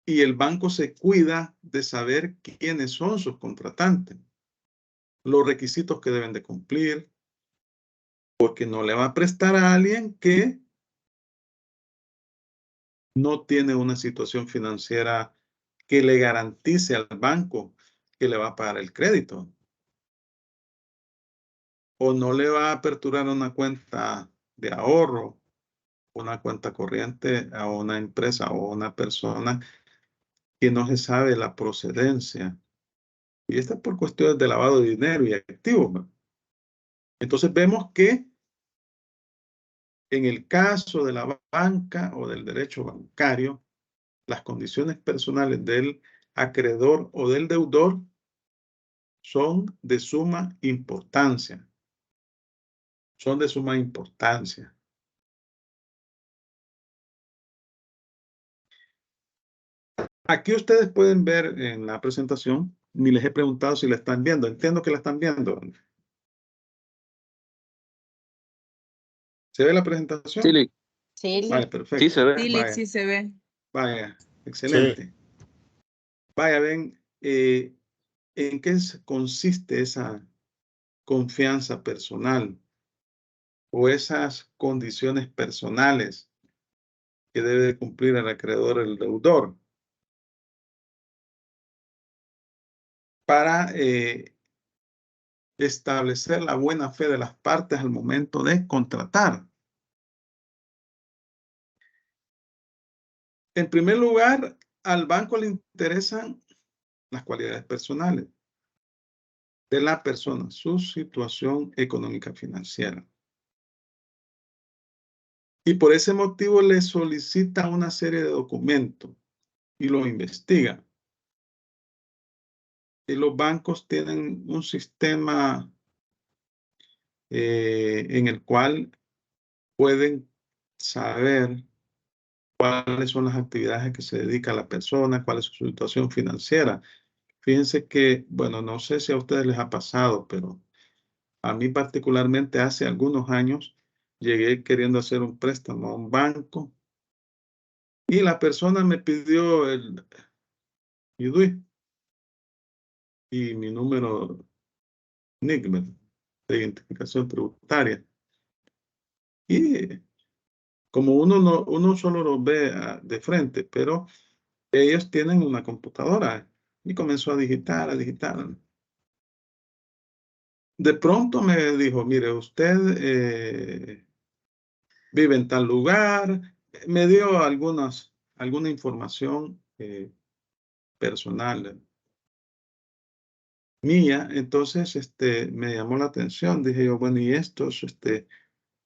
Y el banco se cuida de saber quiénes son sus contratantes, los requisitos que deben de cumplir, porque no le va a prestar a alguien que no tiene una situación financiera que le garantice al banco que le va a pagar el crédito. O no le va a aperturar una cuenta de ahorro, una cuenta corriente a una empresa o a una persona que no se sabe la procedencia. Y esto es por cuestiones de lavado de dinero y activos, ¿no? Entonces vemos que en el caso de la banca o del derecho bancario, las condiciones personales del acreedor o del deudor son de suma importancia. Son de suma importancia. Aquí ustedes pueden ver en la presentación, ni les he preguntado si la están viendo. Entiendo que la están viendo. ¿Se ve la presentación?
Sí, Lick.
Sí,
Vale,
Lick.
perfecto.
Sí se ve.
Sí, Lick,
Vaya,
sí se ve.
vaya, excelente. Vaya, ven, ¿en qué consiste esa confianza personal o esas condiciones personales que debe de cumplir el acreedor o el deudor para establecer la buena fe de las partes al momento de contratar? En primer lugar, al banco le interesan las cualidades personales de la persona, su situación económica financiera. Y por ese motivo le solicita una serie de documentos y lo investiga. Y los bancos tienen un sistema en el cual pueden saber cuáles son las actividades a que se dedica la persona, cuál es su situación financiera. Fíjense que, bueno, no sé si a ustedes les ha pasado, pero a mí particularmente hace algunos años llegué queriendo hacer un préstamo a un banco Y la persona me pidió el DUI y mi número NIC de identificación tributaria. Y como uno solo lo ve de frente, pero ellos tienen una computadora y comenzó a digitar. De pronto me dijo, mire, usted vive en tal lugar. Me dio alguna información personal mía. Entonces, me llamó la atención. Dije yo, bueno, ¿y estos,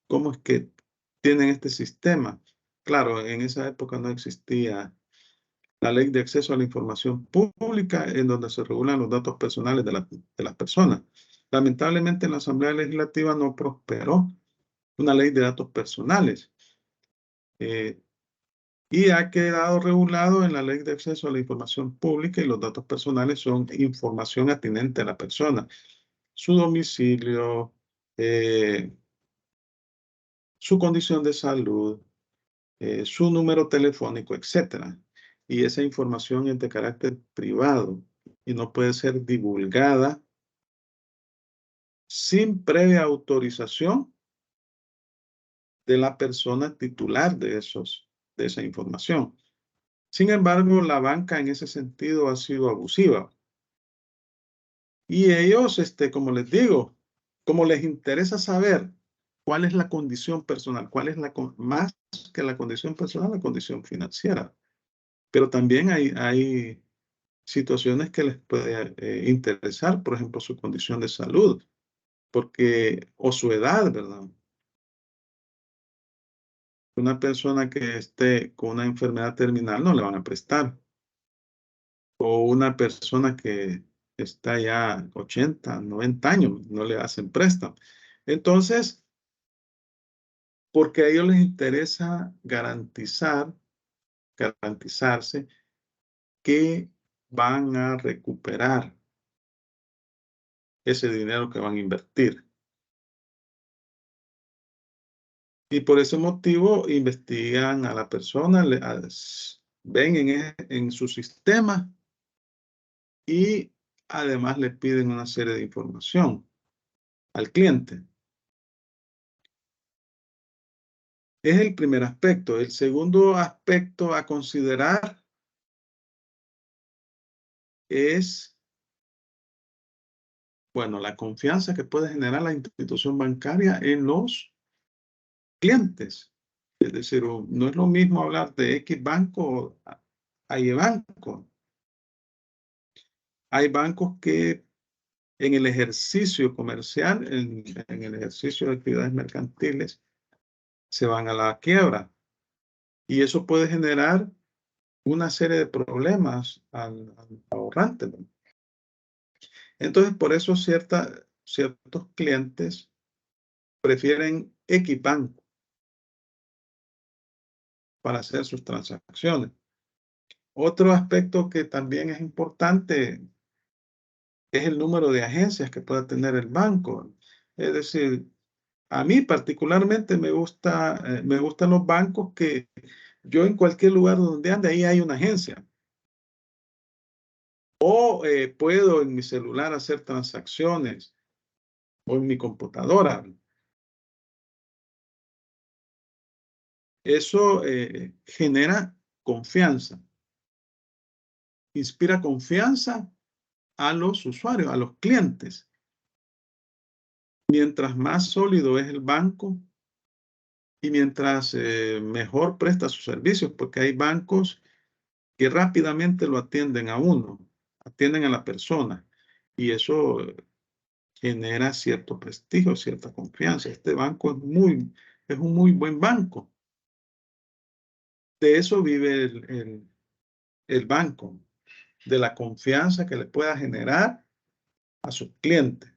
cómo es que tienen este sistema? Claro, en esa época no existía la Ley de Acceso a la Información Pública, en donde se regulan los datos personales de las personas. Lamentablemente en la Asamblea Legislativa no prosperó una ley de datos personales y ha quedado regulado en la Ley de Acceso a la Información Pública, y los datos personales son información atinente a la persona, su domicilio, su condición de salud, su número telefónico, etcétera. Y esa información es de carácter privado y no puede ser divulgada sin previa autorización de la persona titular de esa información. Sin embargo, la banca en ese sentido ha sido abusiva. Y ellos, como les digo, como les interesa saber cuál es la condición personal, cuál es más que la condición personal, la condición financiera. Pero también hay situaciones que les puede interesar, por ejemplo, su condición de salud, o su edad, ¿verdad? Una persona que esté con una enfermedad terminal no le van a prestar. O una persona que está ya 80, 90 años, no le hacen préstamo. Entonces, porque a ellos les interesa garantizarse que van a recuperar ese dinero que van a invertir. Y por ese motivo investigan a la persona, ven en su sistema y además le piden una serie de información al cliente. Es el primer aspecto. El segundo aspecto a considerar es, bueno, la confianza que puede generar la institución bancaria en los clientes. Es decir, no es lo mismo hablar de X banco a Y banco. Hay bancos que en el ejercicio comercial, en el ejercicio de actividades mercantiles, se van a la quiebra. Y eso puede generar una serie de problemas al ahorrante, ¿no? Entonces, por eso ciertos clientes prefieren X banco para hacer sus transacciones. Otro aspecto que también es importante es el número de agencias que pueda tener el banco. Es decir, a mí particularmente me gustan los bancos que yo en cualquier lugar donde ande, ahí hay una agencia. O puedo en mi celular hacer transacciones o en mi computadora. Eso genera confianza, inspira confianza a los usuarios, a los clientes. Mientras más sólido es el banco y mientras mejor presta sus servicios, porque hay bancos que rápidamente lo atienden a uno, atienden a la persona, y eso genera cierto prestigio, cierta confianza. Este banco es un muy buen banco. De eso vive el banco, de la confianza que le pueda generar a sus clientes.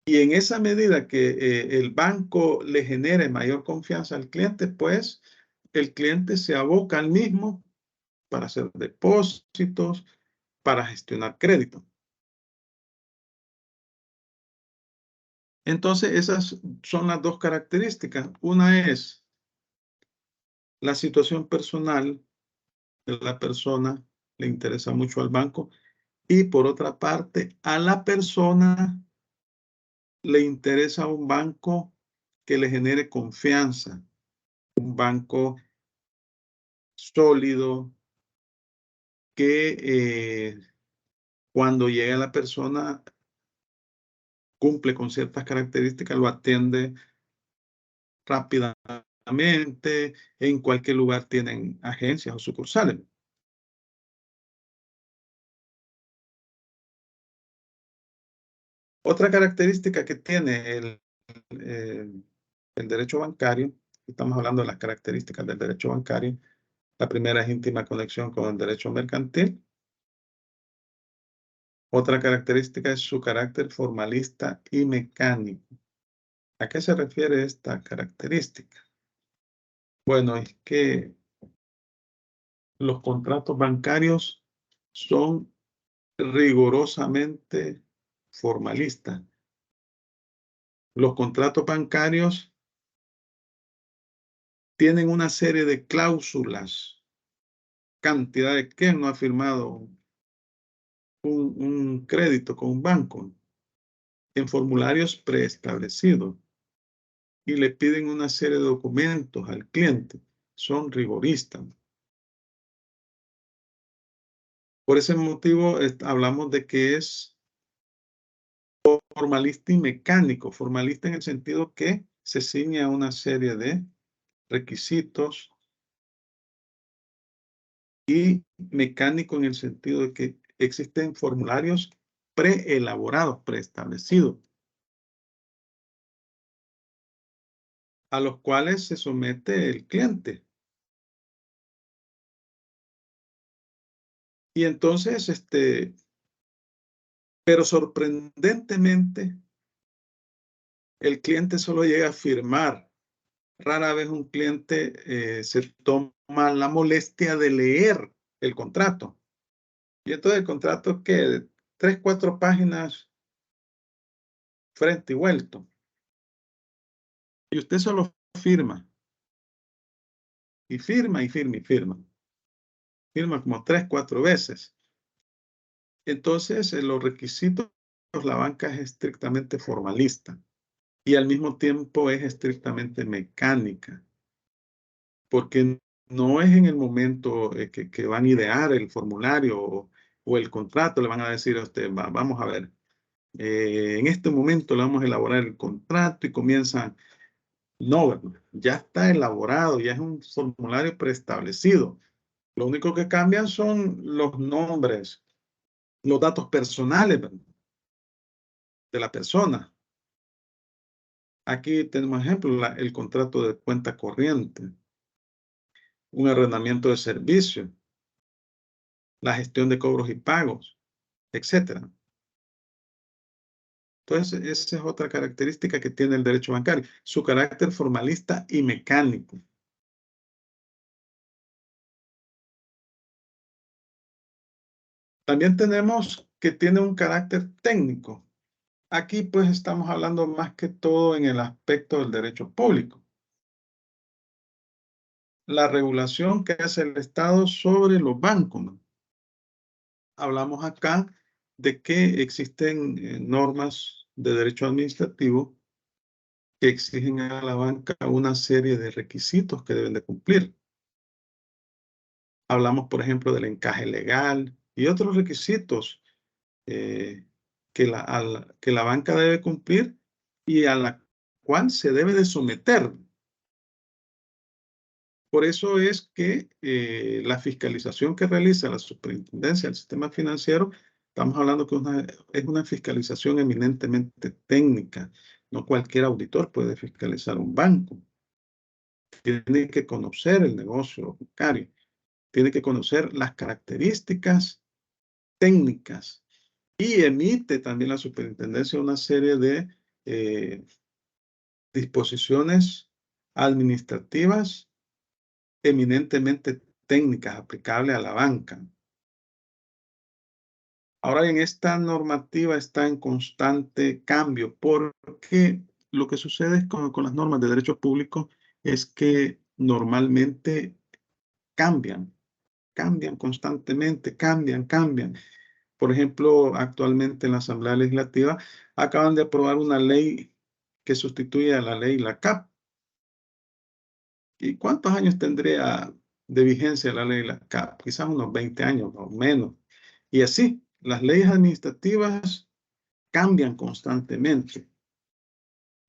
Y en esa medida que el banco le genere mayor confianza al cliente, pues el cliente se aboca al mismo para hacer depósitos, para gestionar crédito. Entonces, esas son las dos características. Una es la situación personal de la persona le interesa mucho al banco y por otra parte a la persona le interesa un banco que le genere confianza, un banco sólido que cuando llega la persona cumple con ciertas características, lo atiende rápidamente, en cualquier lugar tienen agencias o sucursales. Otra característica que tiene el derecho bancario, estamos hablando de las características del derecho bancario, la primera es íntima conexión con el derecho mercantil. Otra característica es su carácter formalista y mecánico. ¿A qué se refiere esta característica? Bueno, es que los contratos bancarios son rigurosamente formalistas. Los contratos bancarios tienen una serie de cláusulas, cantidad de quién no ha firmado un crédito con un banco en formularios preestablecidos y le piden una serie de documentos al cliente. Son rigoristas. Por ese motivo hablamos de que es formalista y mecánico. Formalista en el sentido que se ciñe a una serie de requisitos y mecánico en el sentido de que existen formularios preelaborados, preestablecidos, a los cuales se somete el cliente. Y entonces, pero sorprendentemente, el cliente solo llega a firmar. Rara vez un cliente se toma la molestia de leer el contrato. Y entonces el contrato que 3, 4 páginas frente y vuelto. Y usted solo firma. Y firma y firma y firma. Firma como 3, 4 veces. Entonces, los requisitos, la banca es estrictamente formalista y al mismo tiempo es estrictamente mecánica, porque no es en el momento que van a idear el formulario o el contrato, le van a decir a usted, vamos a ver, en este momento le vamos a elaborar el contrato y comienzan. No, ya está elaborado, ya es un formulario preestablecido. Lo único que cambian son los nombres, los datos personales de la persona. Aquí tenemos ejemplo, el contrato de cuenta corriente, un arrendamiento de servicio, la gestión de cobros y pagos, etc. Entonces, esa es otra característica que tiene el derecho bancario, su carácter formalista y mecánico. También tenemos que tiene un carácter técnico. Aquí pues estamos hablando más que todo en el aspecto del derecho público. La regulación que hace el Estado sobre los bancos, ¿no? Hablamos acá de que existen normas de derecho administrativo que exigen a la banca una serie de requisitos que deben de cumplir. Hablamos, por ejemplo, del encaje legal y otros requisitos que la banca debe cumplir y a la cual se debe de someter. Por eso es que la fiscalización que realiza la Superintendencia del Sistema Financiero, estamos hablando que es una fiscalización eminentemente técnica. No cualquier auditor puede fiscalizar un banco. Tiene que conocer el negocio bancario. Tiene que conocer las características técnicas. Y emite también la Superintendencia una serie de disposiciones administrativas eminentemente técnicas aplicables a la banca. Ahora en esta normativa está en constante cambio porque lo que sucede con las normas de derecho público es que normalmente cambian constantemente, cambian. Por ejemplo, actualmente en la Asamblea Legislativa acaban de aprobar una ley que sustituye a la ley LACAP. ¿Y cuántos años tendría de vigencia la ley LACAP? Quizás unos 20 años o menos. Y así, las leyes administrativas cambian constantemente.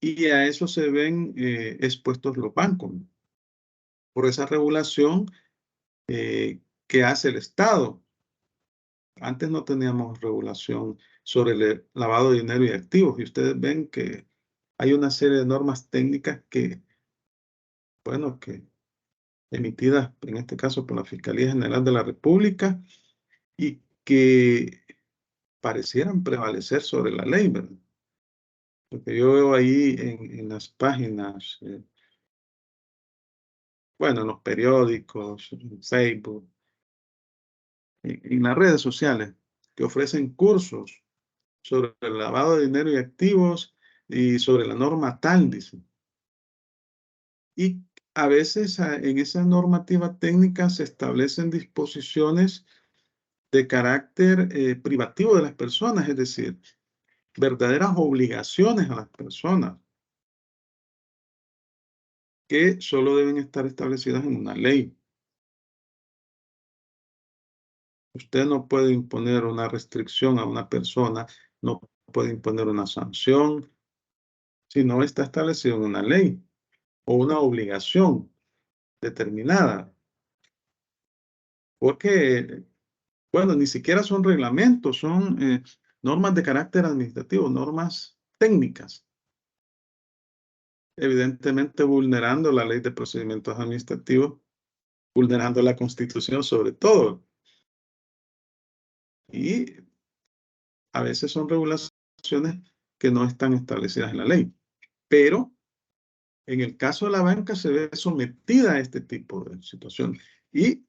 Y a eso se ven expuestos los bancos. Por esa regulación que hace el Estado. Antes no teníamos regulación sobre el lavado de dinero y activos. Y ustedes ven que hay una serie de normas técnicas que, bueno, que emitidas en este caso por la Fiscalía General de la República y que parecieran prevalecer sobre la ley, ¿verdad? Porque yo veo ahí en las páginas, bueno, en los periódicos, en Facebook, en las redes sociales, que ofrecen cursos sobre el lavado de dinero y activos y sobre la norma tal, dice. Y a veces en esa normativa técnica se establecen disposiciones de carácter privativo de las personas, es decir, verdaderas obligaciones a las personas que solo deben estar establecidas en una ley. Usted no puede imponer una restricción a una persona, no puede imponer una sanción si no está establecido en una ley o una obligación determinada. Porque, bueno, ni siquiera son reglamentos, son normas de carácter administrativo, normas técnicas. Evidentemente vulnerando la ley de procedimientos administrativos, vulnerando la Constitución sobre todo. Y a veces son regulaciones que no están establecidas en la ley. Pero en el caso de la banca se ve sometida a este tipo de situaciones. Y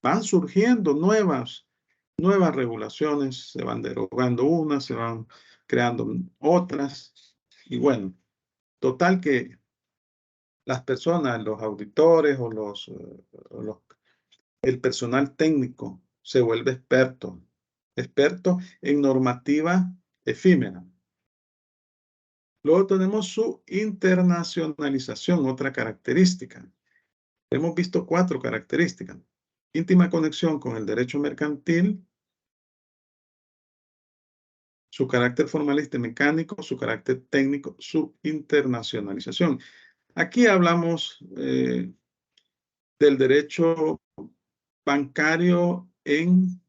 van surgiendo nuevas regulaciones, se van derogando unas, se van creando otras. Y bueno, total que las personas, los auditores o el personal técnico se vuelve experto en normativa efímera. Luego tenemos su internacionalización, otra característica. Hemos visto 4 características. Íntima conexión con el derecho mercantil, su carácter formalista y mecánico, su carácter técnico, su internacionalización. Aquí hablamos del derecho bancario en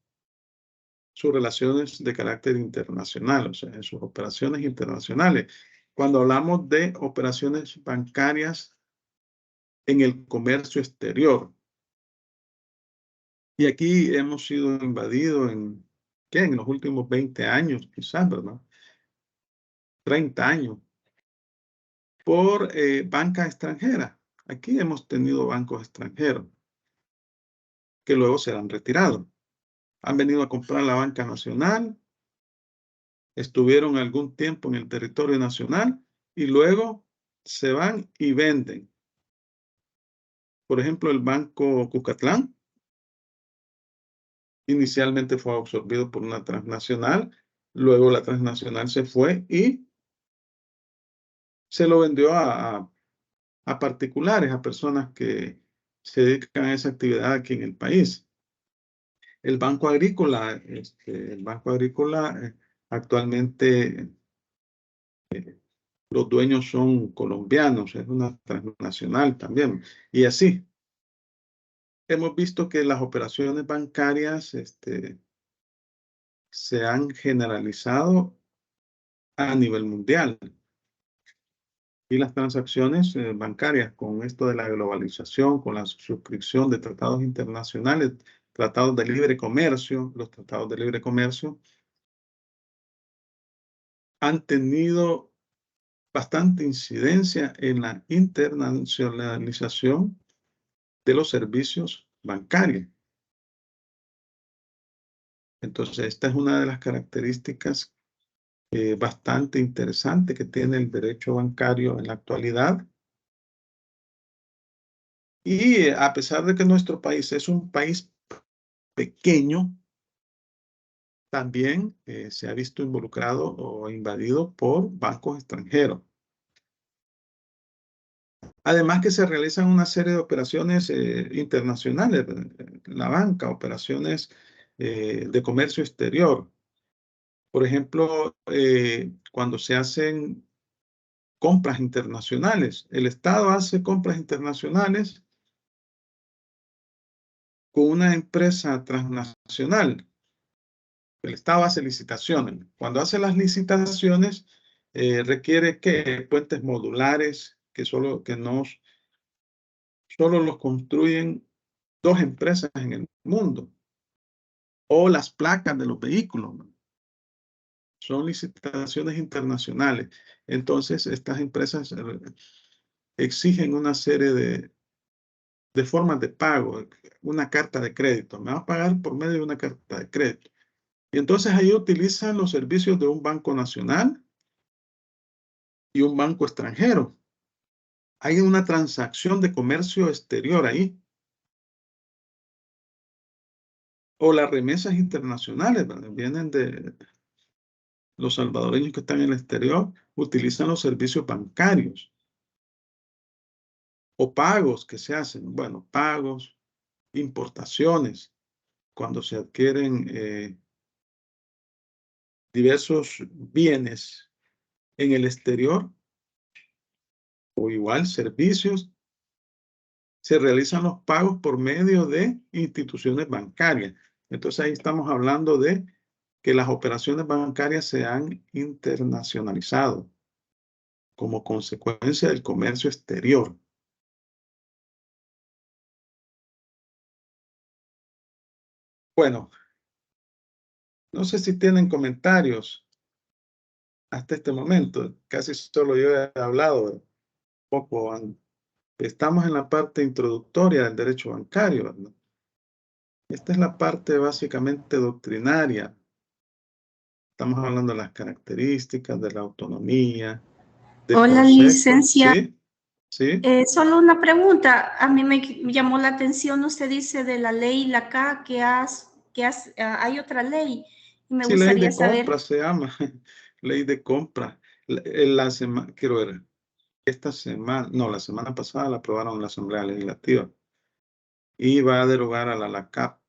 sus relaciones de carácter internacional, o sea, en sus operaciones internacionales. Cuando hablamos de operaciones bancarias en el comercio exterior. Y aquí hemos sido invadidos en los últimos 20 años, quizás, ¿verdad? 30 años, por banca extranjera. Aquí hemos tenido bancos extranjeros que luego se han retirado. Han venido a comprar la banca nacional, estuvieron algún tiempo en el territorio nacional y luego se van y venden. Por ejemplo, el Banco Cucatlán inicialmente fue absorbido por una transnacional, luego la transnacional se fue y se lo vendió a particulares, a personas que se dedican a esa actividad aquí en el país. El Banco Agrícola, actualmente los dueños son colombianos, es una transnacional también. Y así, hemos visto que las operaciones bancarias se han generalizado a nivel mundial. Y las transacciones bancarias con esto de la globalización, con la suscripción de tratados internacionales, tratados de libre comercio, los tratados de libre comercio, han tenido bastante incidencia en la internacionalización de los servicios bancarios. Entonces, esta es una de las características bastante interesante que tiene el derecho bancario en la actualidad. Y a pesar de que nuestro país es un país pequeño, también se ha visto involucrado o invadido por bancos extranjeros. Además que se realizan una serie de operaciones internacionales, la banca, operaciones de comercio exterior. Por ejemplo, cuando se hacen compras internacionales, el Estado hace compras internacionales con una empresa transnacional. El Estado hace licitaciones. Cuando hace las licitaciones, requiere que puentes modulares, solo los construyen 2 empresas en el mundo. O las placas de los vehículos, ¿no? Son licitaciones internacionales. Entonces, estas empresas exigen una serie de formas de pago, una carta de crédito. Me va a pagar por medio de una carta de crédito. Y entonces ahí utilizan los servicios de un banco nacional y un banco extranjero. Hay una transacción de comercio exterior ahí. O las remesas internacionales, ¿verdad? Vienen de los salvadoreños que están en el exterior, utilizan los servicios bancarios. O pagos que se hacen, bueno, pagos, importaciones, cuando se adquieren diversos bienes en el exterior, o igual servicios, se realizan los pagos por medio de instituciones bancarias. Entonces ahí estamos hablando de que las operaciones bancarias se han internacionalizado como consecuencia del comercio exterior. Bueno, no sé si tienen comentarios hasta este momento. Casi solo yo he hablado poco. Estamos en la parte introductoria del derecho bancario, ¿verdad? Esta es la parte básicamente doctrinaria. Estamos hablando de las características, de la autonomía, del
Hola,
concepto.
licencia.
Sí.
Solo una pregunta. A mí me llamó la atención, usted dice de la ley LACA hay otra ley. Y me
Sí, ley
gustaría
de
saber.
compra se llama. Ley de compra. La semana, quiero ver, esta semana, no, la semana pasada la aprobaron en la Asamblea Legislativa y va a derogar a la LACAP.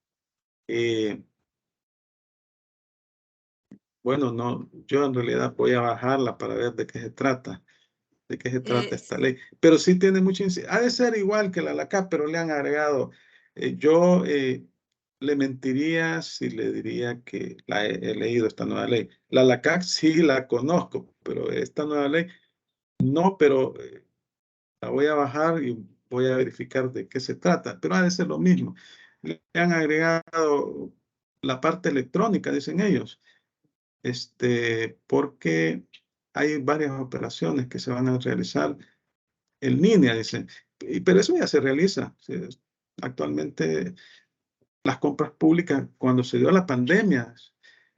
Bueno, no, yo en realidad voy a bajarla para ver de qué se trata, esta ley. Pero sí tiene mucha incidencia. Ha de ser igual que la LACAP, pero le han agregado. Yo le mentiría si le diría que he leído esta nueva ley. La LACAP sí la conozco, pero esta nueva ley no, pero la voy a bajar y voy a verificar de qué se trata. Pero ha de ser lo mismo. Le han agregado la parte electrónica, dicen ellos. Porque hay varias operaciones que se van a realizar en línea, dicen. Pero eso ya se realiza. Actualmente las compras públicas, cuando se dio la pandemia,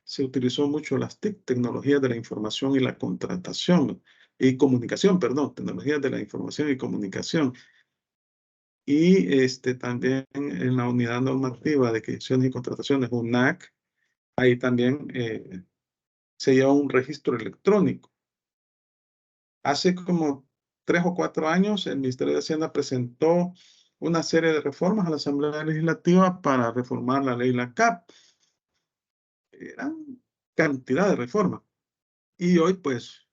se utilizó mucho las TIC, tecnologías de la información y la contratación y comunicación, perdón, tecnologías de la información y comunicación. Y también en la unidad normativa de adquisiciones y contrataciones, UNAC, ahí también se lleva un registro electrónico. Hace como 3 o 4 años, el Ministerio de Hacienda presentó una serie de reformas a la Asamblea Legislativa para reformar la ley LACAP. Eran cantidad de reformas. Y hoy, pues,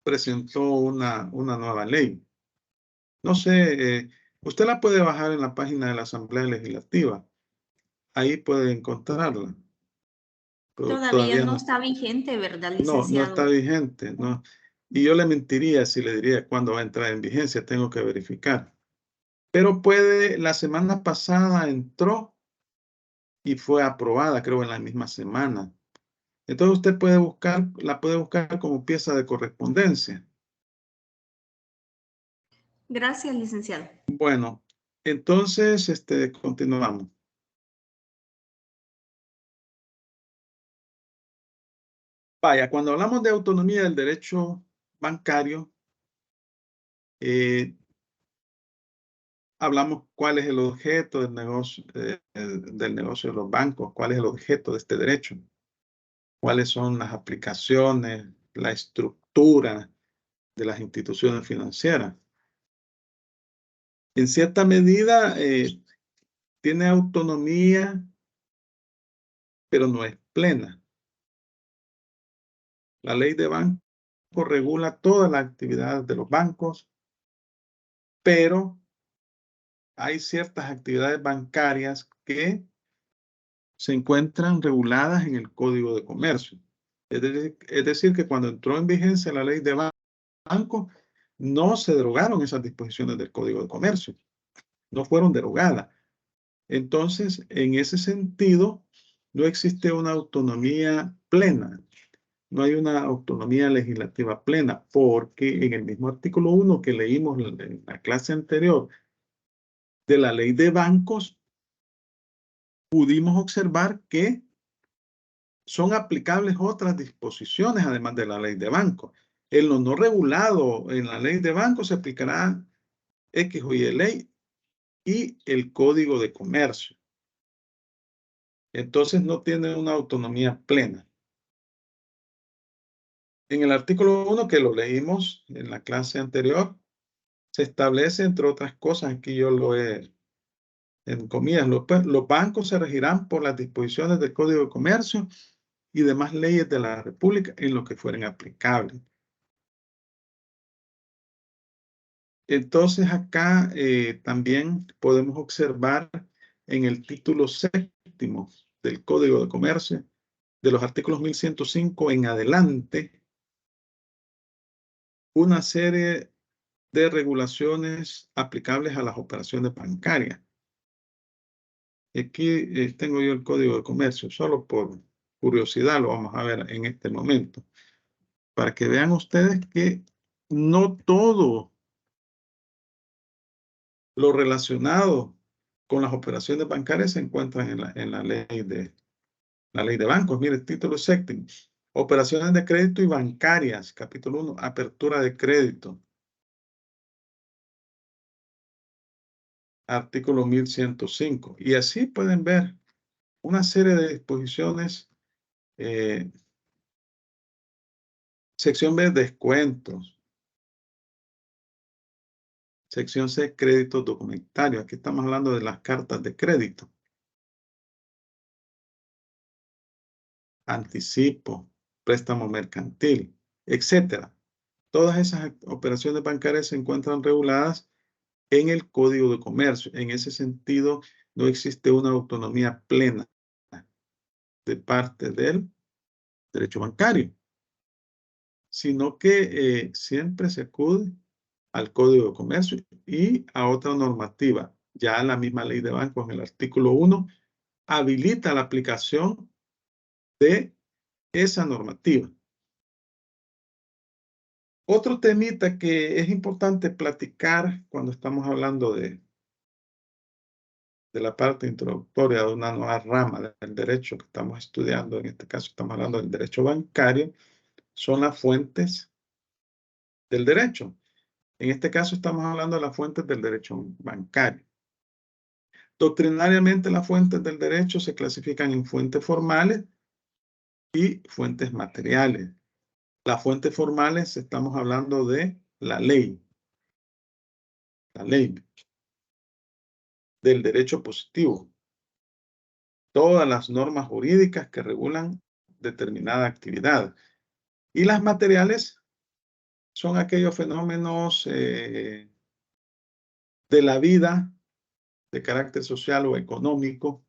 presentó una nueva ley. No sé, usted la puede bajar en la página de la Asamblea Legislativa. Ahí puede encontrarla. Pero
Todavía no está vigente, ¿verdad, licenciado?
No está vigente, no. Y yo le mentiría si le diría cuándo va a entrar en vigencia, tengo que verificar. Pero la semana pasada entró y fue aprobada, creo, en la misma semana. Entonces usted la puede buscar como pieza de correspondencia.
Gracias, licenciado.
Bueno, entonces, continuamos. Vaya, cuando hablamos de autonomía del derecho bancario, hablamos cuál es el objeto del negocio de los bancos, cuál es el objeto de este derecho, cuáles son las aplicaciones, la estructura de las instituciones financieras. En cierta medida tiene autonomía, pero no es plena. La ley de bancos regula todas las actividades de los bancos, pero hay ciertas actividades bancarias que se encuentran reguladas en el Código de Comercio. Es decir, que cuando entró en vigencia la ley de bancos, no se derogaron esas disposiciones del Código de Comercio, no fueron derogadas. Entonces, en ese sentido, no existe una autonomía plena, no hay una autonomía legislativa plena, porque en el mismo artículo 1 que leímos en la clase anterior de la ley de bancos, pudimos observar que son aplicables otras disposiciones además de la ley de bancos. En lo no regulado en la ley de bancos se aplicará X o Y ley y el Código de Comercio. Entonces no tiene una autonomía plena. En el artículo 1 que lo leímos en la clase anterior, se establece, entre otras cosas, aquí yo lo he, en comillas, los bancos se regirán por las disposiciones del Código de Comercio y demás leyes de la República en lo que fueren aplicables. Entonces acá también podemos observar en el título 7º del Código de Comercio, de los artículos 1105 en adelante, una serie de regulaciones aplicables a las operaciones bancarias. Aquí tengo yo el Código de Comercio, solo por curiosidad lo vamos a ver en este momento, para que vean ustedes que no todo lo relacionado con las operaciones bancarias se encuentran en la ley de bancos. Mire, el título 7º, operaciones de crédito y bancarias, capítulo 1, apertura de crédito. Artículo 1105. Y así pueden ver una serie de disposiciones. Sección B, descuentos. Sección C, créditos documentarios. Aquí estamos hablando de las cartas de crédito. Anticipo, préstamo mercantil, etcétera. Todas esas operaciones bancarias se encuentran reguladas en el Código de Comercio. En ese sentido, no existe una autonomía plena de parte del derecho bancario, sino que siempre se acude al Código de Comercio y a otra normativa. Ya la misma ley de bancos en el artículo 1 habilita la aplicación de esa normativa. Otro temita que es importante platicar cuando estamos hablando de la parte introductoria de una nueva rama del derecho que estamos estudiando, en este caso estamos hablando del derecho bancario, son las fuentes del derecho. En este caso estamos hablando de las fuentes del derecho bancario. Doctrinariamente las fuentes del derecho se clasifican en fuentes formales y fuentes materiales. Las fuentes formales estamos hablando de la ley del derecho positivo. Todas las normas jurídicas que regulan determinada actividad. Y las materiales son aquellos fenómenos de la vida de carácter social o económico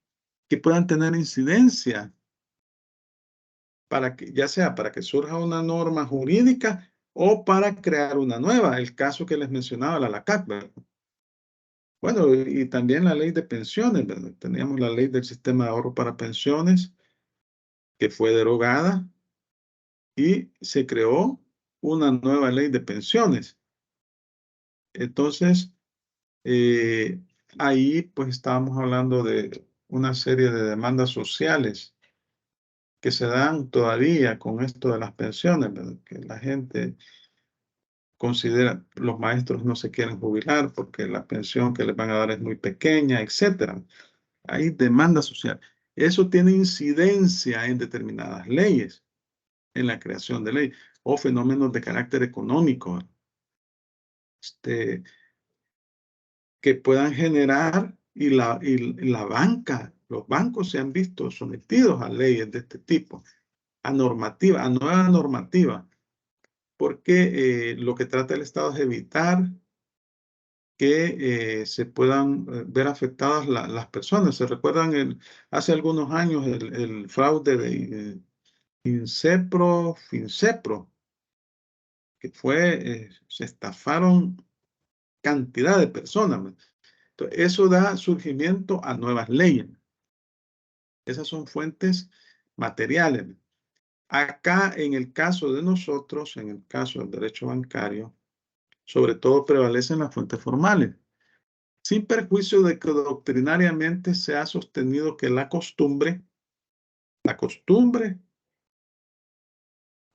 que puedan tener incidencia para que, ya sea para que surja una norma jurídica o para crear una nueva. El caso que les mencionaba, la LACAP, ¿verdad? Bueno, y también la ley de pensiones, ¿verdad? Teníamos la ley del sistema de ahorro para pensiones que fue derogada y se creó una nueva ley de pensiones. Entonces, ahí pues estábamos hablando de una serie de demandas sociales que se dan todavía con esto de las pensiones, ¿verdad? Que la gente considera, los maestros no se quieren jubilar porque la pensión que les van a dar es muy pequeña, etcétera. Hay demanda social. Eso tiene incidencia en determinadas leyes, en la creación de leyes o fenómenos de carácter económico que puedan generar y la banca, los bancos se han visto sometidos a leyes de este tipo, a normativa, a nueva normativa, porque lo que trata el Estado es evitar que se puedan ver afectadas las personas. ¿Se recuerdan hace algunos años el fraude de Incepro, Fincepro? Que fue, se estafaron cantidad de personas. Entonces, eso da surgimiento a nuevas leyes. Esas son fuentes materiales. Acá, en el caso de nosotros, en el caso del derecho bancario, sobre todo prevalecen las fuentes formales, sin perjuicio de que doctrinariamente se ha sostenido que la costumbre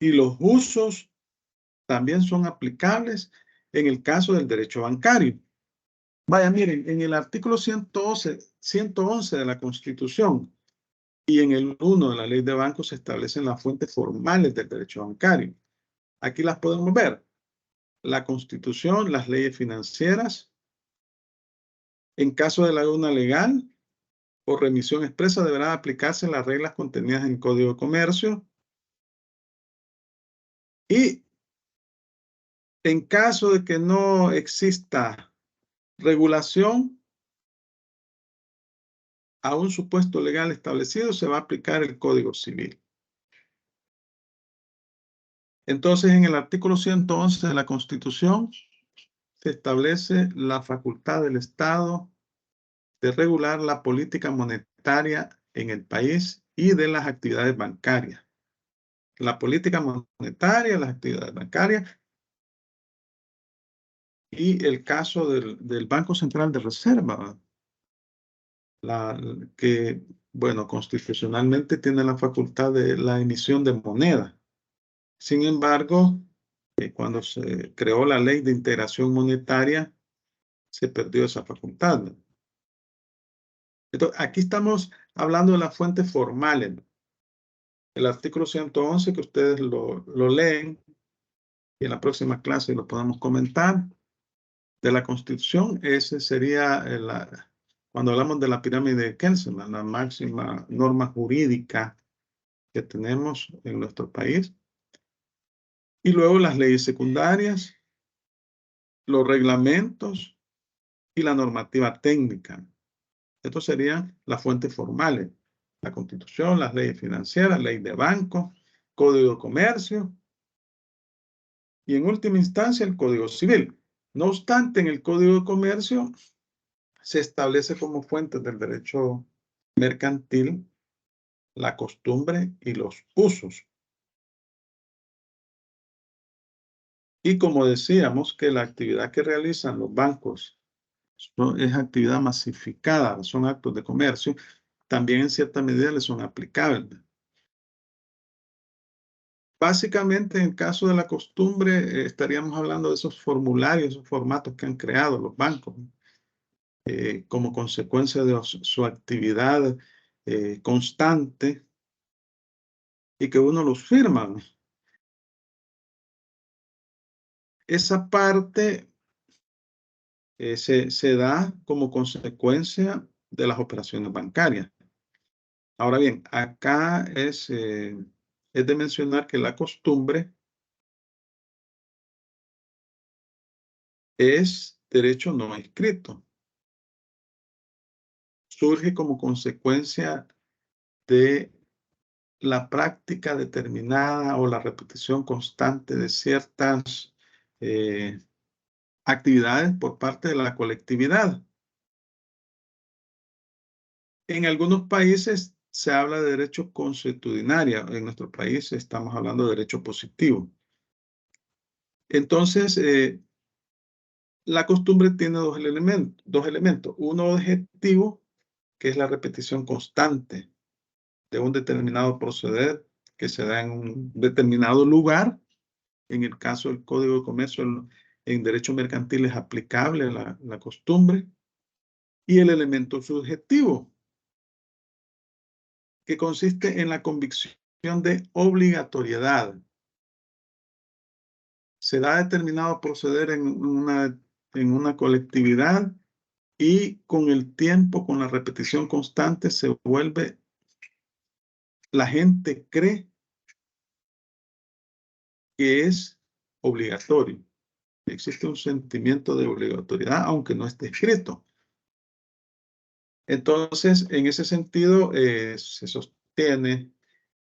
y los usos también son aplicables en el caso del derecho bancario. Vaya, miren, en el artículo 111 de la Constitución y en el 1 de la Ley de Bancos se establecen las fuentes formales del derecho bancario. Aquí las podemos ver. La Constitución, las leyes financieras. En caso de laguna legal o remisión expresa, deberán aplicarse las reglas contenidas en el Código de Comercio. Y en caso de que no exista regulación a un supuesto legal establecido, se va a aplicar el Código Civil. Entonces, en el artículo 111 de la Constitución se establece la facultad del Estado de regular la política monetaria en el país y de las actividades bancarias. La política monetaria, las actividades bancarias y el caso del Banco Central de Reserva, que, bueno, constitucionalmente tiene la facultad de la emisión de moneda. Sin embargo, cuando se creó la Ley de Integración Monetaria, se perdió esa facultad. Entonces, aquí estamos hablando de las fuentes formales. El artículo 111, que ustedes lo leen y en la próxima clase lo podemos comentar, de la Constitución, ese sería cuando hablamos de la pirámide de Kelsen, la máxima norma jurídica que tenemos en nuestro país. Y luego las leyes secundarias, los reglamentos y la normativa técnica. Estos serían las fuentes formales. La Constitución, las leyes financieras, ley de banco, Código de Comercio y en última instancia el Código Civil. No obstante, en el Código de Comercio se establece como fuentes del derecho mercantil la costumbre y los usos. Y como decíamos que la actividad que realizan los bancos es actividad masificada, son actos de comercio, también en cierta medida les son aplicables. Básicamente, en el caso de la costumbre, estaríamos hablando de esos formularios, esos formatos que han creado los bancos, como consecuencia de su actividad constante y que uno los firma. Esa parte se da como consecuencia de las operaciones bancarias. Ahora bien, acá es de mencionar que la costumbre es derecho no escrito. Surge como consecuencia de la práctica determinada o la repetición constante de ciertas actividades por parte de la colectividad. En algunos países se habla de derecho consuetudinario. En nuestro país estamos hablando de derecho positivo. Entonces, la costumbre tiene dos elementos. Uno objetivo, que es la repetición constante de un determinado proceder que se da en un determinado lugar. En el caso del Código de Comercio, en derecho mercantil es aplicable la costumbre. Y el elemento subjetivo, que consiste en la convicción de obligatoriedad. Se da determinado proceder en una colectividad y con el tiempo, con la repetición constante, se vuelve, la gente cree que es obligatorio. Existe un sentimiento de obligatoriedad, aunque no esté escrito. Entonces, en ese sentido, se sostiene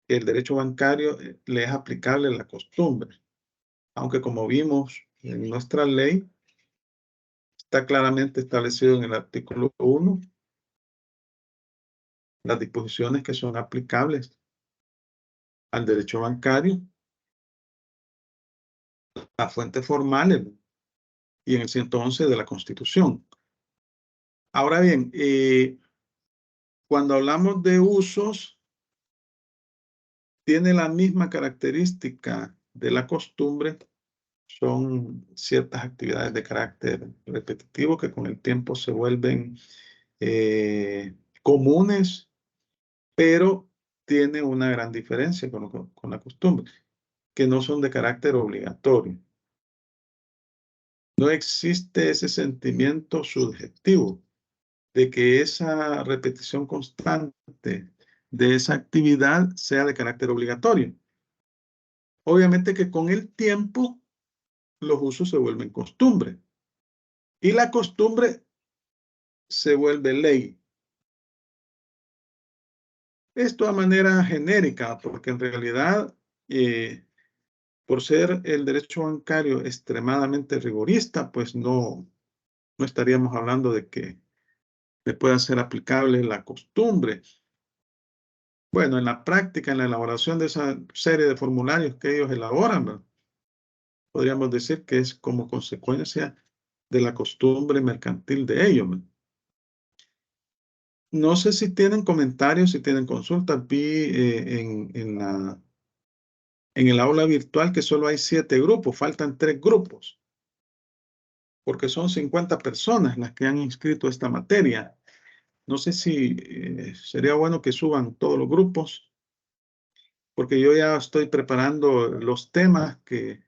que el derecho bancario le es aplicable la costumbre. Aunque como vimos en nuestra ley, está claramente establecido en el artículo 1 las disposiciones que son aplicables al derecho bancario, las fuentes formales y en el 111 de la Constitución. Ahora bien, cuando hablamos de usos, tiene la misma característica de la costumbre. Son ciertas actividades de carácter repetitivo que con el tiempo se vuelven comunes, pero tiene una gran diferencia con la costumbre, que no son de carácter obligatorio. No existe ese sentimiento subjetivo de que esa repetición constante de esa actividad sea de carácter obligatorio. Obviamente que con el tiempo los usos se vuelven costumbre y la costumbre se vuelve ley. Esto de manera genérica, porque en realidad, por ser el derecho bancario extremadamente rigorista, pues no estaríamos hablando de que le pueda ser aplicable la costumbre. Bueno, en la práctica, en la elaboración de esa serie de formularios que ellos elaboran, ¿verdad? Podríamos decir que es como consecuencia de la costumbre mercantil de ellos, ¿verdad? No sé si tienen comentarios, si tienen consultas. Vi en el aula virtual que solo hay 7 grupos, faltan 3 grupos, porque son 50 personas las que han inscrito esta materia. No sé si sería bueno que suban todos los grupos, porque yo ya estoy preparando los temas ya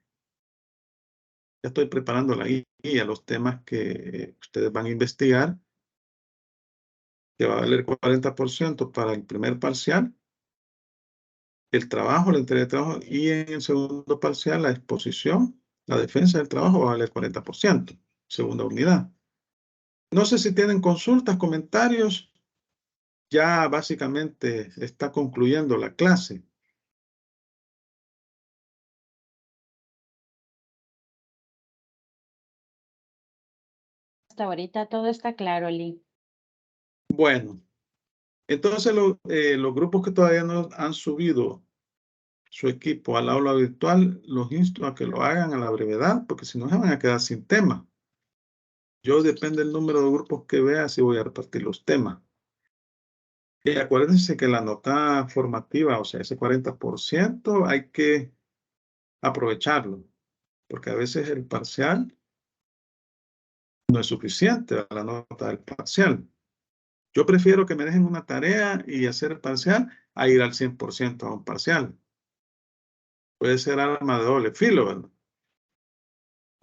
estoy preparando la guía, los temas que ustedes van a investigar, que va a valer 40% para el primer parcial, el trabajo, la entrega de trabajo, y en el segundo parcial, la exposición, la defensa del trabajo va a valer 40%, segunda unidad. No sé si tienen consultas, comentarios. Ya básicamente está concluyendo la clase.
Hasta ahorita todo está claro, Lee.
Bueno, entonces los grupos que todavía no han subido su equipo al aula virtual, los insto a que lo hagan a la brevedad, porque si no se van a quedar sin tema. Yo depende del número de grupos que vea si voy a repartir los temas. Y acuérdense que la nota formativa, o sea, ese 40%, hay que aprovecharlo, porque a veces el parcial no es suficiente a la nota del parcial. Yo prefiero que me dejen una tarea y hacer el parcial a ir al 100% a un parcial. Puede ser arma de doble filo, ¿verdad?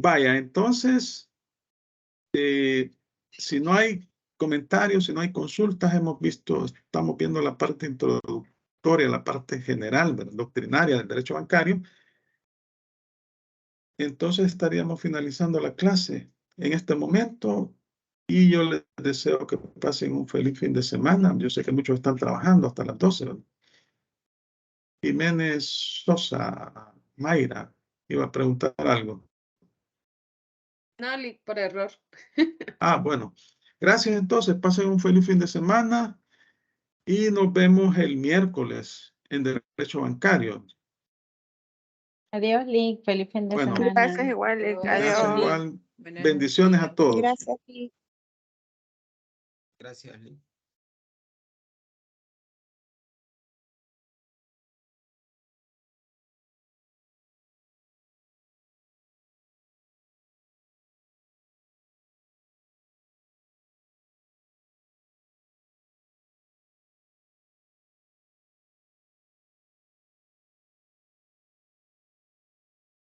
Vaya, entonces, si no hay comentarios, si no hay consultas, estamos viendo la parte introductoria, la parte general, ¿verdad? Doctrinaria del derecho bancario. Entonces estaríamos finalizando la clase en este momento y yo les deseo que pasen un feliz fin de semana. Yo sé que muchos están trabajando hasta las 12, ¿verdad? Jiménez Sosa, Mayra, iba a preguntar algo.
No, por error.
Ah, bueno. Gracias entonces. Pasen un feliz fin de semana y nos vemos el miércoles en Derecho Bancario.
Adiós, Lee. Feliz fin de
Bueno,
semana.
Gracias igual.
gracias
Adiós.
igual. Bendiciones a todos.
Gracias, Lee.
Gracias, Lee.